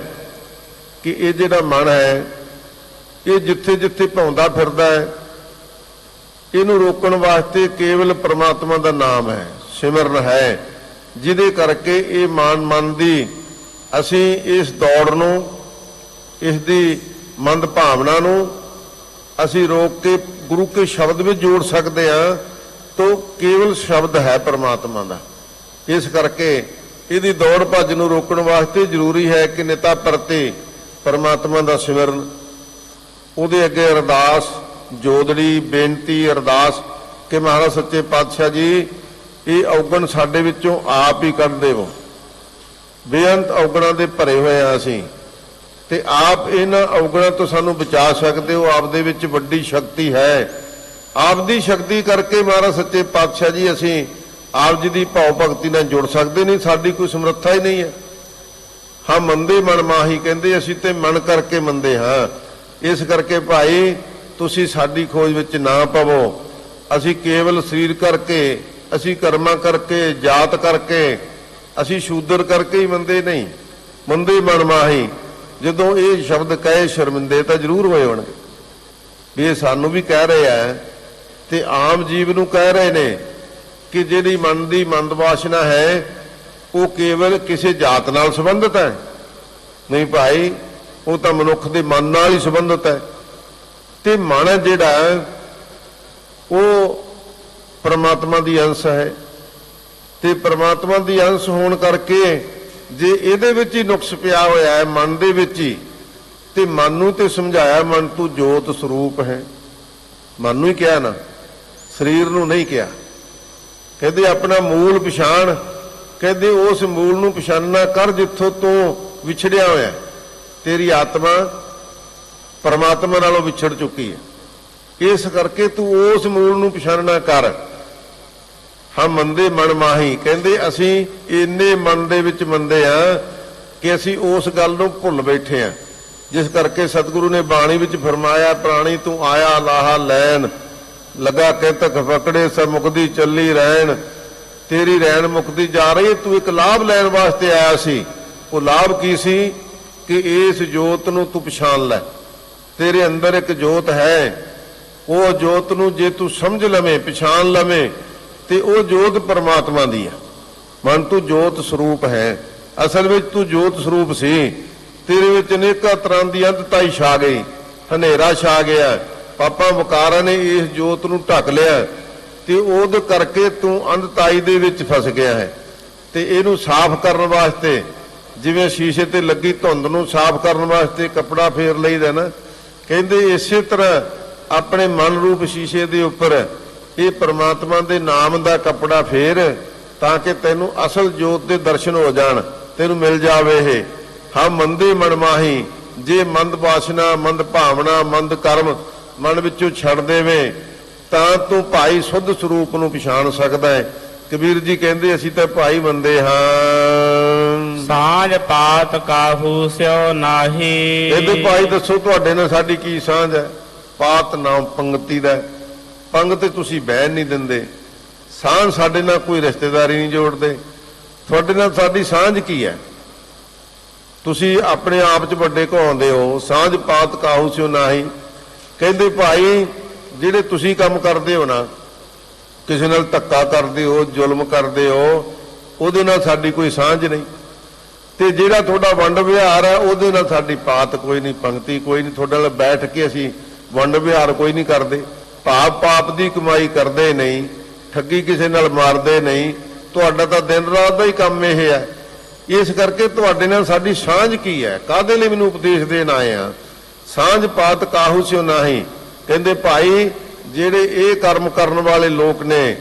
ਕਿ ਇਹ ਜਿਹੜਾ ਮਨ ਹੈ ਇਹ ਜਿੱਥੇ ਜਿੱਥੇ ਭੌਂਦਾ ਫਿਰਦਾ ਹੈ, ਇਹਨੂੰ ਰੋਕਣ ਵਾਸਤੇ ਕੇਵਲ ਪ੍ਰਮਾਤਮਾ ਦਾ ਨਾਮ ਹੈ, ਸਿਮਰਨ ਹੈ, ਜਿਹਦੇ ਕਰਕੇ ਇਹ ਮਨ ਦੀ ਅਸੀਂ ਇਸ ਦੌੜ ਨੂੰ, ਇਸ ਦੀ ਮੰਦ ਭਾਵਨਾ ਨੂੰ ਅਸੀਂ ਰੋਕ ਕੇ ਗੁਰੂ ਕੇ ਸ਼ਬਦ ਵਿੱਚ ਜੋੜ ਸਕਦੇ ਹਾਂ। ਤਾਂ ਕੇਵਲ ਸ਼ਬਦ ਹੈ ਪਰਮਾਤਮਾ ਦਾ। ਇਸ ਕਰਕੇ ਇਹਦੀ ਦੌੜ ਭੱਜ ਨੂੰ ਰੋਕਣ ਵਾਸਤੇ ਜ਼ਰੂਰੀ ਹੈ ਕਿ ਨਿਤਾ ਪ੍ਰਤੀ ਪਰਮਾਤਮਾ ਦਾ ਸਿਮਰਨ, ਉਹਦੇ ਅੱਗੇ ਅਰਦਾਸ, ਜੋਦੜੀ, ਬੇਨਤੀ, ਅਰਦਾਸ ਕਿ ਮਹਾਰਾਜ ਸੱਚੇ ਪਾਤਸ਼ਾਹ ਜੀ ਇਹ ਔਗਣ ਸਾਡੇ ਵਿੱਚੋਂ ਆਪ ਹੀ ਕੱਢ ਦੇਵੋ। ਬੇਅੰਤ ਔਗਣਾਂ ਦੇ ਭਰੇ ਹੋਏ ਆ ਅਸੀਂ, ਤੇ ਆਪ ਇਹਨਾਂ ਔਗਣਾਂ ਤੋਂ ਸਾਨੂੰ ਬਚਾ ਸਕਦੇ ਹੋ। ਆਪ ਦੇ ਵਿੱਚ ਵੱਡੀ ਸ਼ਕਤੀ ਹੈ। ਆਪ ਦੀ ਸ਼ਕਤੀ ਕਰਕੇ ਮਹਾਰਾਜ ਸੱਚੇ ਪਾਤਸ਼ਾਹ ਜੀ ਅਸੀਂ ਆਪ ਜੀ ਦੀ ਭਾਵ ਭਗਤੀ ਨਾਲ ਜੁੜ ਸਕਦੇ ਨਹੀਂ, ਸਾਡੀ ਕੋਈ ਸਮਰੱਥਾ ਹੀ ਨਹੀਂ ਹੈ। ਹਾਂ ਮੰਦੇ ਮਨ ਮਾਹੀ। ਕਹਿੰਦੇ ਅਸੀਂ ਤੇ ਮਨ ਕਰਕੇ ਮੰਦੇ ਹਾਂ। ਇਸ ਕਰਕੇ ਭਾਈ ਤੁਸੀਂ ਸਾਡੀ ਖੋਜ ਵਿੱਚ ਨਾ ਪਵੋ। ਅਸੀਂ ਕੇਵਲ ਸਰੀਰ ਕਰਕੇ, ਅਸੀਂ ਕਰਮਾਂ ਕਰਕੇ, ਜਾਤ ਕਰਕੇ, ਅਸੀਂ ਸ਼ੂਦਰ ਕਰਕੇ ਹੀ ਮੰਦੇ ਨਹੀਂ। ਮੰਦੇ ਮਨ ਮਾਹੀ। ਜਦੋਂ ਇਹ ਸ਼ਬਦ ਕਹੇ ਸ਼ਰਮਿੰਦੇ ਤਾਂ ਜ਼ਰੂਰ ਹੋਏ ਹੋਣਗੇ। ਵੀ ਇਹ ਸਾਨੂੰ ਵੀ ਕਹਿ ਰਹੇ ਆ ਤੇ ਆਮ ਜੀਵ ਨੂੰ ਕਹਿ ਰਹੇ ਨੇ ਕਿ ਜਿਹੜੀ ਮਨ ਦੀ ਮੰਦ ਵਾਸ਼ਨਾ ਹੈ ਉਹ ਕੇਵਲ ਕਿਸੇ ਜਾਤ ਨਾਲ ਸੰਬੰਧਿਤ ਹੈ। ਨਹੀਂ ਭਾਈ, ਉਹ ਤਾਂ ਮਨੁੱਖ ਦੇ ਮਨ ਨਾਲ ਹੀ ਸੰਬੰਧਿਤ ਹੈ। ਤੇ ਮਨ ਜਿਹੜਾ ਉਹ ਪਰਮਾਤਮਾ ਦੀ ਅੰਸ਼ ਹੈ ਤੇ ਪਰਮਾਤਮਾ ਦੀ ਅੰਸ਼ ਹੋਣ ਕਰਕੇ ਜੇ ਇਹਦੇ ਵਿੱਚ ਹੀ ਨੁਕਸ ਪਿਆ ਹੋਇਆ ਹੈ ਮਨ ਦੇ ਵਿੱਚ ਹੀ, ਤੇ ਮਨ ਨੂੰ ਤੇ ਸਮਝਾਇਆ ਮਨ ਤੂੰ ਜੋਤ ਸਰੂਪ ਹੈ। ਮਨ ਨੂੰ ਹੀ ਕਿਹਾ ਨਾ, ਸਰੀਰ ਨੂੰ ਨਹੀਂ ਕਿਹਾ। ਕਹਿੰਦੇ ਆਪਣਾ ਮੂਲ ਪਛਾਣ, ਕਹਿੰਦੇ ਉਸ ਮੂਲ ਨੂੰ ਪਛਾਨਣਾ ਕਰ ਜਿੱਥੋਂ ਤੂੰ ਵਿਛੜਿਆ ਹੋਇਆ। ਤੇਰੀ ਆਤਮਾ ਪਰਮਾਤਮਾ ਨਾਲੋਂ ਵਿਛੜ ਚੁੱਕੀ ਹੈ, ਇਸ ਕਰਕੇ ਤੂੰ ਉਸ ਮੂਲ ਨੂੰ ਪਛਾਨਣਾ ਕਰ। ਹਾਂ ਮੰਦੇ ਮਨ ਮਾਹੀ, ਕਹਿੰਦੇ ਅਸੀਂ ਇੰਨੇ ਮਨ ਦੇ ਵਿੱਚ ਮੰਦੇ ਆ ਕਿ ਅਸੀਂ ਉਸ ਗੱਲ ਨੂੰ ਭੁੱਲ ਬੈਠੇ ਆ, ਜਿਸ ਕਰਕੇ ਸਤਿਗੁਰੂ ਨੇ ਬਾਣੀ ਵਿੱਚ ਫਰਮਾਇਆ ਪ੍ਰਾਣੀ ਤੂੰ ਆਇਆ ਲਾਹਾ ਲੈਣ, ਲਗਾ ਕੇ ਤੱਕ ਫਕੜੇ ਸਭ ਮੁਕਦੀ ਚੱਲੀ ਰਹਿਣ। ਤੇਰੀ ਰਹਿਣ ਮੁਕਦੀ ਜਾ ਰਹੀ, ਤੂੰ ਇੱਕ ਲਾਭ ਲੈਣ ਵਾਸਤੇ ਆਇਆ ਸੀ। ਉਹ ਲਾਭ ਕੀ ਸੀ ਕਿ ਇਸ ਜੋਤ ਨੂੰ ਤੂੰ ਪਛਾਣ ਲੈ। ਤੇਰੇ ਅੰਦਰ ਇੱਕ ਜੋਤ ਹੈ, ਉਹ ਜੋਤ ਨੂੰ ਜੇ ਤੂੰ ਸਮਝ ਲਵੇਂ, ਪਛਾਣ ਲਵੇਂ, ਤੇ ਉਹ ਜੋਤ ਪਰਮਾਤਮਾ ਦੀ ਹੈ। ਮਨ ਤੂੰ ਜੋਤ ਸਰੂਪ ਹੈ, ਅਸਲ ਵਿੱਚ ਤੂੰ ਜੋਤ ਸਰੂਪ ਸੀ। ਤੇਰੇ ਵਿੱਚ ਅਨੇਕਾਂ ਤਰ੍ਹਾਂ ਦੀ ਅੰਧਤਾਈ ਛਾ ਗਈ, ਹਨੇਰਾ ਛਾ ਗਿਆ, ਪਾਪਾਂ ਵਿਕਾਰਾਂ ਨੇ ਇਸ ਜੋਤ ਨੂੰ ਢੱਕ ਲਿਆ ਤੇ ਉਹਦੇ ਕਰਕੇ ਤੂੰ ਅੰਧਤਾਈ ਦੇ ਵਿੱਚ ਫਸ ਗਿਆ ਹੈ। ਤੇ ਇਹਨੂੰ ਸਾਫ਼ ਕਰਨ ਵਾਸਤੇ ਜਿਵੇਂ ਸ਼ੀਸ਼ੇ ਤੇ ਲੱਗੀ ਧੁੰਦ ਨੂੰ ਸਾਫ਼ ਕਰਨ ਵਾਸਤੇ ਕੱਪੜਾ ਫੇਰ ਲਈਦਾ ਨਾ, ਕਹਿੰਦੇ ਇਸੇ ਤਰ੍ਹਾਂ ਆਪਣੇ ਮਨ ਰੂਪ ਸ਼ੀਸ਼ੇ ਦੇ ਉੱਪਰ ਇਹ ਪਰਮਾਤਮਾ ਦੇ ਨਾਮ ਦਾ ਕੱਪੜਾ ਫੇਰ, ਤਾਂ ਕਿ ਤੈਨੂੰ ਅਸਲ ਜੋਤ ਦੇ ਦਰਸ਼ਨ ਹੋ ਜਾਣ, ਤੈਨੂੰ ਮਿਲ ਜਾਵੇ ਇਹ। ਹਾਂ ਮੰਦੇ ਮਨ ਮਾਹੀ, ਜੇ ਮੰਦ ਵਾਸ਼ਨਾ, ਮੰਦ ਭਾਵਨਾ, ਮੰਦ ਕਰਮ ਮਨ ਵਿੱਚੋਂ ਛੱਡ ਦੇਵੇਂ ਤਾਂ ਤੂੰ ਭਾਈ ਸੁੱਧ ਸਰੂਪ ਨੂੰ ਪਛਾਣ ਸਕਦਾ ਹੈ। ਕਬੀਰ ਜੀ ਕਹਿੰਦੇ ਅਸੀਂ ਤਾਂ ਭਾਈ ਮੰਦੇ ਹਾਂ। ਸਾਂਝ ਪਾਤ ਕਾਹੂ ਸਿਓ ਨਾਹੀ। ਇਹਦੇ ਭਾਈ ਦੱਸੋ ਤੁਹਾਡੇ ਨਾਲ ਸਾਡੀ ਕੀ ਸਾਂਝ ਹੈ? ਪਾਤ ਨਾਮ ਪੰਗਤੀ ਦਾ, ਪੰਗਤ ਤੁਸੀਂ ਬਹਿਣ ਨਹੀਂ ਦਿੰਦੇ। ਸਾਂਝ ਸਾਡੇ ਨਾਲ ਕੋਈ ਰਿਸ਼ਤੇਦਾਰੀ ਨਹੀਂ ਜੋੜਦੇ। ਤੁਹਾਡੇ ਨਾਲ ਸਾਡੀ ਸਾਂਝ ਕੀ ਹੈ? ਤੁਸੀਂ ਆਪਣੇ ਆਪ 'ਚ ਵੱਡੇ ਕਹਾਉਂਦੇ ਹੋ। ਸਾਂਝ ਪਾਤ ਕਾਹੂ ਸਿਓ ਨਾਹੀ, ਕਹਿੰਦੇ ਭਾਈ ਜਿਹੜੇ ਤੁਸੀਂ ਕੰਮ ਕਰਦੇ ਹੋ ਨਾ, ਕਿਸੇ ਨਾਲ ਧੱਕਾ ਕਰਦੇ ਹੋ, ਜ਼ੁਲਮ ਕਰਦੇ ਹੋ, ਉਹਦੇ ਨਾਲ ਸਾਡੀ ਕੋਈ ਸਾਂਝ ਨਹੀਂ। ਤੇ ਜਿਹੜਾ ਤੁਹਾਡਾ ਵੰਡ ਵਿਹਾਰ ਹੈ ਉਹਦੇ ਨਾਲ ਸਾਡੀ ਪਾਤ ਕੋਈ ਨਹੀਂ, ਪੰਗਤੀ ਕੋਈ ਨਹੀਂ। ਤੁਹਾਡੇ ਨਾਲ ਬੈਠ ਕੇ ਅਸੀਂ ਵੰਡ ਵਿਹਾਰ ਕੋਈ ਨਹੀਂ ਕਰਦੇ। ਪਾਪ ਦੀ ਕਮਾਈ ਕਰਦੇ ਨਹੀਂ, ਠੱਗੀ ਕਿਸੇ ਨਾਲ ਮਾਰਦੇ ਨਹੀਂ। ਤੁਹਾਡਾ ਤਾਂ ਦਿਨ ਰਾਤ ਦਾ ਹੀ ਕੰਮ ਇਹ ਹੈ। ਇਸ ਕਰਕੇ ਤੁਹਾਡੇ ਨਾਲ ਸਾਡੀ ਸਾਂਝ ਕੀ ਹੈ? ਕਾਹਦੇ ਲਈ ਮੈਨੂੰ ਉਪਦੇਸ਼ ਦੇਣ ਆਏ ਆ? ਸਾਂਝ ਪਾਤ ਕਾਹੂ ਸਿਓ ਨਾਹੀ, ਕਹਿੰਦੇ ਭਾਈ ਜਿਹੜੇ ਇਹ ਕਰਮ ਕਰਨ ਵਾਲੇ ਲੋਕ ਨੇ,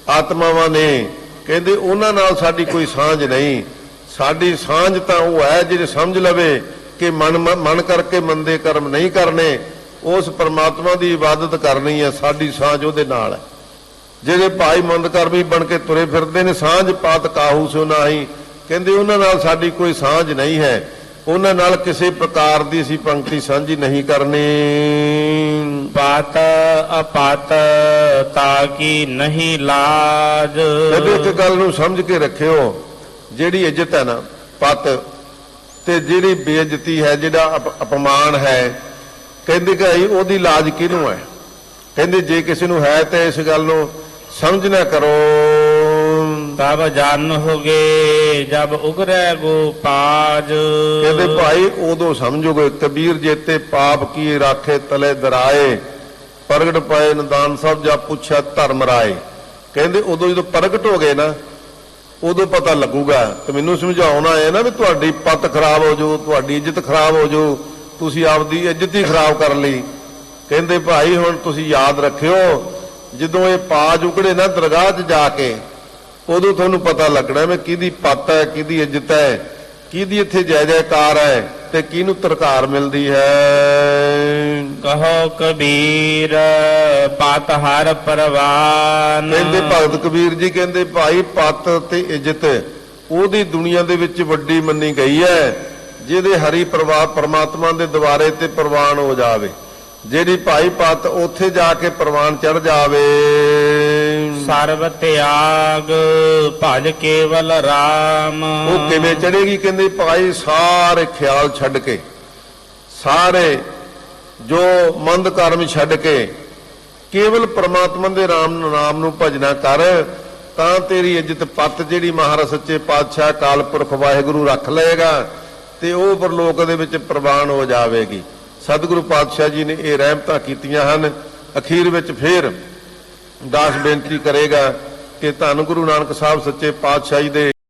ਆਤਮਾਵਾਂ ਨੇ, ਕਹਿੰਦੇ ਉਹਨਾਂ ਨਾਲ ਸਾਡੀ ਕੋਈ ਸਾਂਝ ਨਹੀਂ। ਸਾਡੀ ਸਾਂਝ ਤਾਂ ਉਹ ਹੈ ਜਿਹੜੇ ਸਮਝ ਲਵੇ ਕਿ ਮਨ ਕਰਕੇ ਮੰਦੇ ਕਰਮ ਨਹੀਂ ਕਰਨੇ, ਉਸ ਪਰਮਾਤਮਾ ਦੀ ਇਬਾਦਤ ਕਰਨੀ ਹੈ। ਸਾਡੀ ਸਾਂਝ ਉਹਦੇ ਨਾਲ ਹੈ। ਜਿਹੜੇ ਭਾਈ ਮੰਦ ਕਰਮੀ ਬਣ ਕੇ ਤੁਰੇ ਫਿਰਦੇ ਨੇ, ਸਾਂਝ ਪਾਤ ਕਾਹੂ ਸਿਓ ਨਾਹੀ, ਕਹਿੰਦੇ ਉਹਨਾਂ ਨਾਲ ਸਾਡੀ ਕੋਈ ਸਾਂਝ ਨਹੀਂ ਹੈ। ਉਹਨਾਂ ਨਾਲ ਕਿਸੇ ਪ੍ਰਕਾਰ ਦੀ ਅਸੀਂ ਪੰਕਤੀ ਸਾਂਝੀ ਨਹੀਂ ਕਰਨੀ। ਪਾਤ ਅਪਾਤ ਤਾਕੀ ਨਹੀਂ ਲਾਜ। ਕਦੇ ਇੱਕ ਗੱਲ ਨੂੰ ਸਮਝ ਕੇ ਰੱਖਿਓ, ਜਿਹੜੀ ਇੱਜ਼ਤ ਹੈ ਨਾ ਪਤ, ਤੇ ਜਿਹੜੀ ਬੇਇੱਜ਼ਤੀ ਹੈ, ਜਿਹੜਾ ਅਪਮਾਨ ਹੈ, ਕਹਿੰਦੇ ਕਿ ਉਹਦੀ ਲਾਜ ਕਿਹਨੂੰ ਹੈ? ਕਹਿੰਦੇ ਜੇ ਕਿਸੇ ਨੂੰ ਹੈ ਤਾਂ ਇਸ ਗੱਲ ਨੂੰ ਸਮਝ ਨਾ ਕਰੋ। ਤਬ ਜਨ ਹੋਗੇ ਜਬ ਉਗਰੈ ਗੋਪਾਜ। ਕਹਿੰਦੇ ਭਾਈ ਉਦੋਂ ਸਮਝੋਗੇ। ਕਬੀਰ ਜੇਤੇ ਪਾਪ ਕੀ ਰਾਖੇ ਤਲੇ ਦਰਾਏ, ਪ੍ਰਗਟ ਪਏ ਨਿਦਾਨ ਸਭ ਜਾ ਪੁੱਛਿਆ ਧਰਮ ਰਾਏ। ਕਹਿੰਦੇ ਉਦੋਂ ਜਦੋਂ ਪ੍ਰਗਟ ਹੋ ਗਏ ਨਾ, ਉਦੋਂ ਪਤਾ ਲੱਗੂਗਾ। ਤੇ ਮੈਨੂੰ ਸਮਝਾਉਣਾ ਹੈ ਨਾ ਵੀ ਤੁਹਾਡੀ ਪੱਤ ਖਰਾਬ ਹੋ ਜਾਊ, ਤੁਹਾਡੀ ਇੱਜ਼ਤ ਖਰਾਬ ਹੋ ਜਾਊ, ਤੁਸੀਂ ਆਪਦੀ ਇੱਜ਼ਤ ਹੀ ਖਰਾਬ ਕਰ ਲਈ। ਕਹਿੰਦੇ ਭਾਈ ਹੁਣ ਤੁਸੀਂ ਯਾਦ ਰੱਖਿਓ, ਜਦੋਂ ਇਹ ਪਾਜ ਉਗੜੇ ਨਾ ਦਰਗਾਹ 'ਚ ਜਾ ਕੇ, ਉਦੋਂ ਤੁਹਾਨੂੰ ਪਤਾ ਲੱਗਣਾ ਮੈਂ ਕਿਹਦੀ ਪੱਤ ਹੈ, ਕਿਹਦੀ ਇੱਜ਼ਤ ਹੈ, ਕਿਹਦੀ ਇੱਥੇ ਜੈ ਜੈਕਾਰ ਹੈ ਤੇ ਕਿਹਨੂੰ ਤਰਕਾਰ ਮਿਲਦੀ ਹੈ। ਕਹੋ ਕਬੀਰ ਪਤ ਹਰ ਪਰਵਾਨ। ਕਹਿੰਦੇ ਭਗਤ ਕਬੀਰ ਜੀ ਕਹਿੰਦੇ ਭਾਈ ਪੱਤ ਤੇ ਇੱਜ਼ਤ ਉਹਦੀ ਦੁਨੀਆ ਦੇ ਵਿੱਚ ਵੱਡੀ ਮੰਨੀ ਗਈ ਹੈ ਜਿਹਦੇ ਹਰੀ ਪ੍ਰਵਾਹ ਪਰਮਾਤਮਾ ਦੇ ਦੁਆਰੇ ਤੇ ਪ੍ਰਵਾਨ ਹੋ ਜਾਵੇ। ਜਿਹੜੀ ਭਾਈ ਪੱਤ ਉੱਥੇ ਜਾ ਕੇ ਪ੍ਰਵਾਨ ਚੜ ਜਾਵੇ। ਸਰਬ ਤਿਆਗ ਭਜ ਕੇਵਲ ਰਾਮ। ਉਹ ਕਿਵੇਂ ਚੜੇਗੀ? ਕਹਿੰਦੇ ਭਾਈ ਸਾਰੇ ਖਿਆਲ ਛੱਡ ਕੇ, ਸਾਰੇ ਜੋ ਮੰਦ ਕਰਮ ਛੱਡ ਕੇ ਕੇਵਲ ਪ੍ਰਮਾਤਮਾ ਦੇ ਨਾਮ ਨੂੰ ਭਜਨਾ ਕਰ, ਤਾਂ ਤੇਰੀ ਇੱਜ਼ਤ ਪੱਤ ਜਿਹੜੀ ਮਹਾਰਾਜ ਸੱਚੇ ਪਾਤਸ਼ਾਹ ਅਕਾਲ ਪੁਰਖ ਵਾਹਿਗੁਰੂ ਰੱਖ ਲਏਗਾ ਤੇ ਉਹ ਪਰਲੋਕ ਦੇ ਵਿੱਚ ਪ੍ਰਵਾਨ ਹੋ ਜਾਵੇਗੀ। ਸਤਿਗੁਰੂ ਪਾਤਸ਼ਾਹ ਜੀ ਨੇ ਇਹ ਰਹਿਮਤਾਂ ਕੀਤੀਆਂ ਹਨ। ਅਖੀਰ ਵਿੱਚ ਫੇਰ ਦਾਸ ਬੇਨਤੀ ਕਰੇਗਾ ਕਿ ਧੰਨ ਗੁਰੂ ਨਾਨਕ ਸਾਹਿਬ ਸੱਚੇ ਪਾਤਸ਼ਾਹ ਜੀ ਦੇ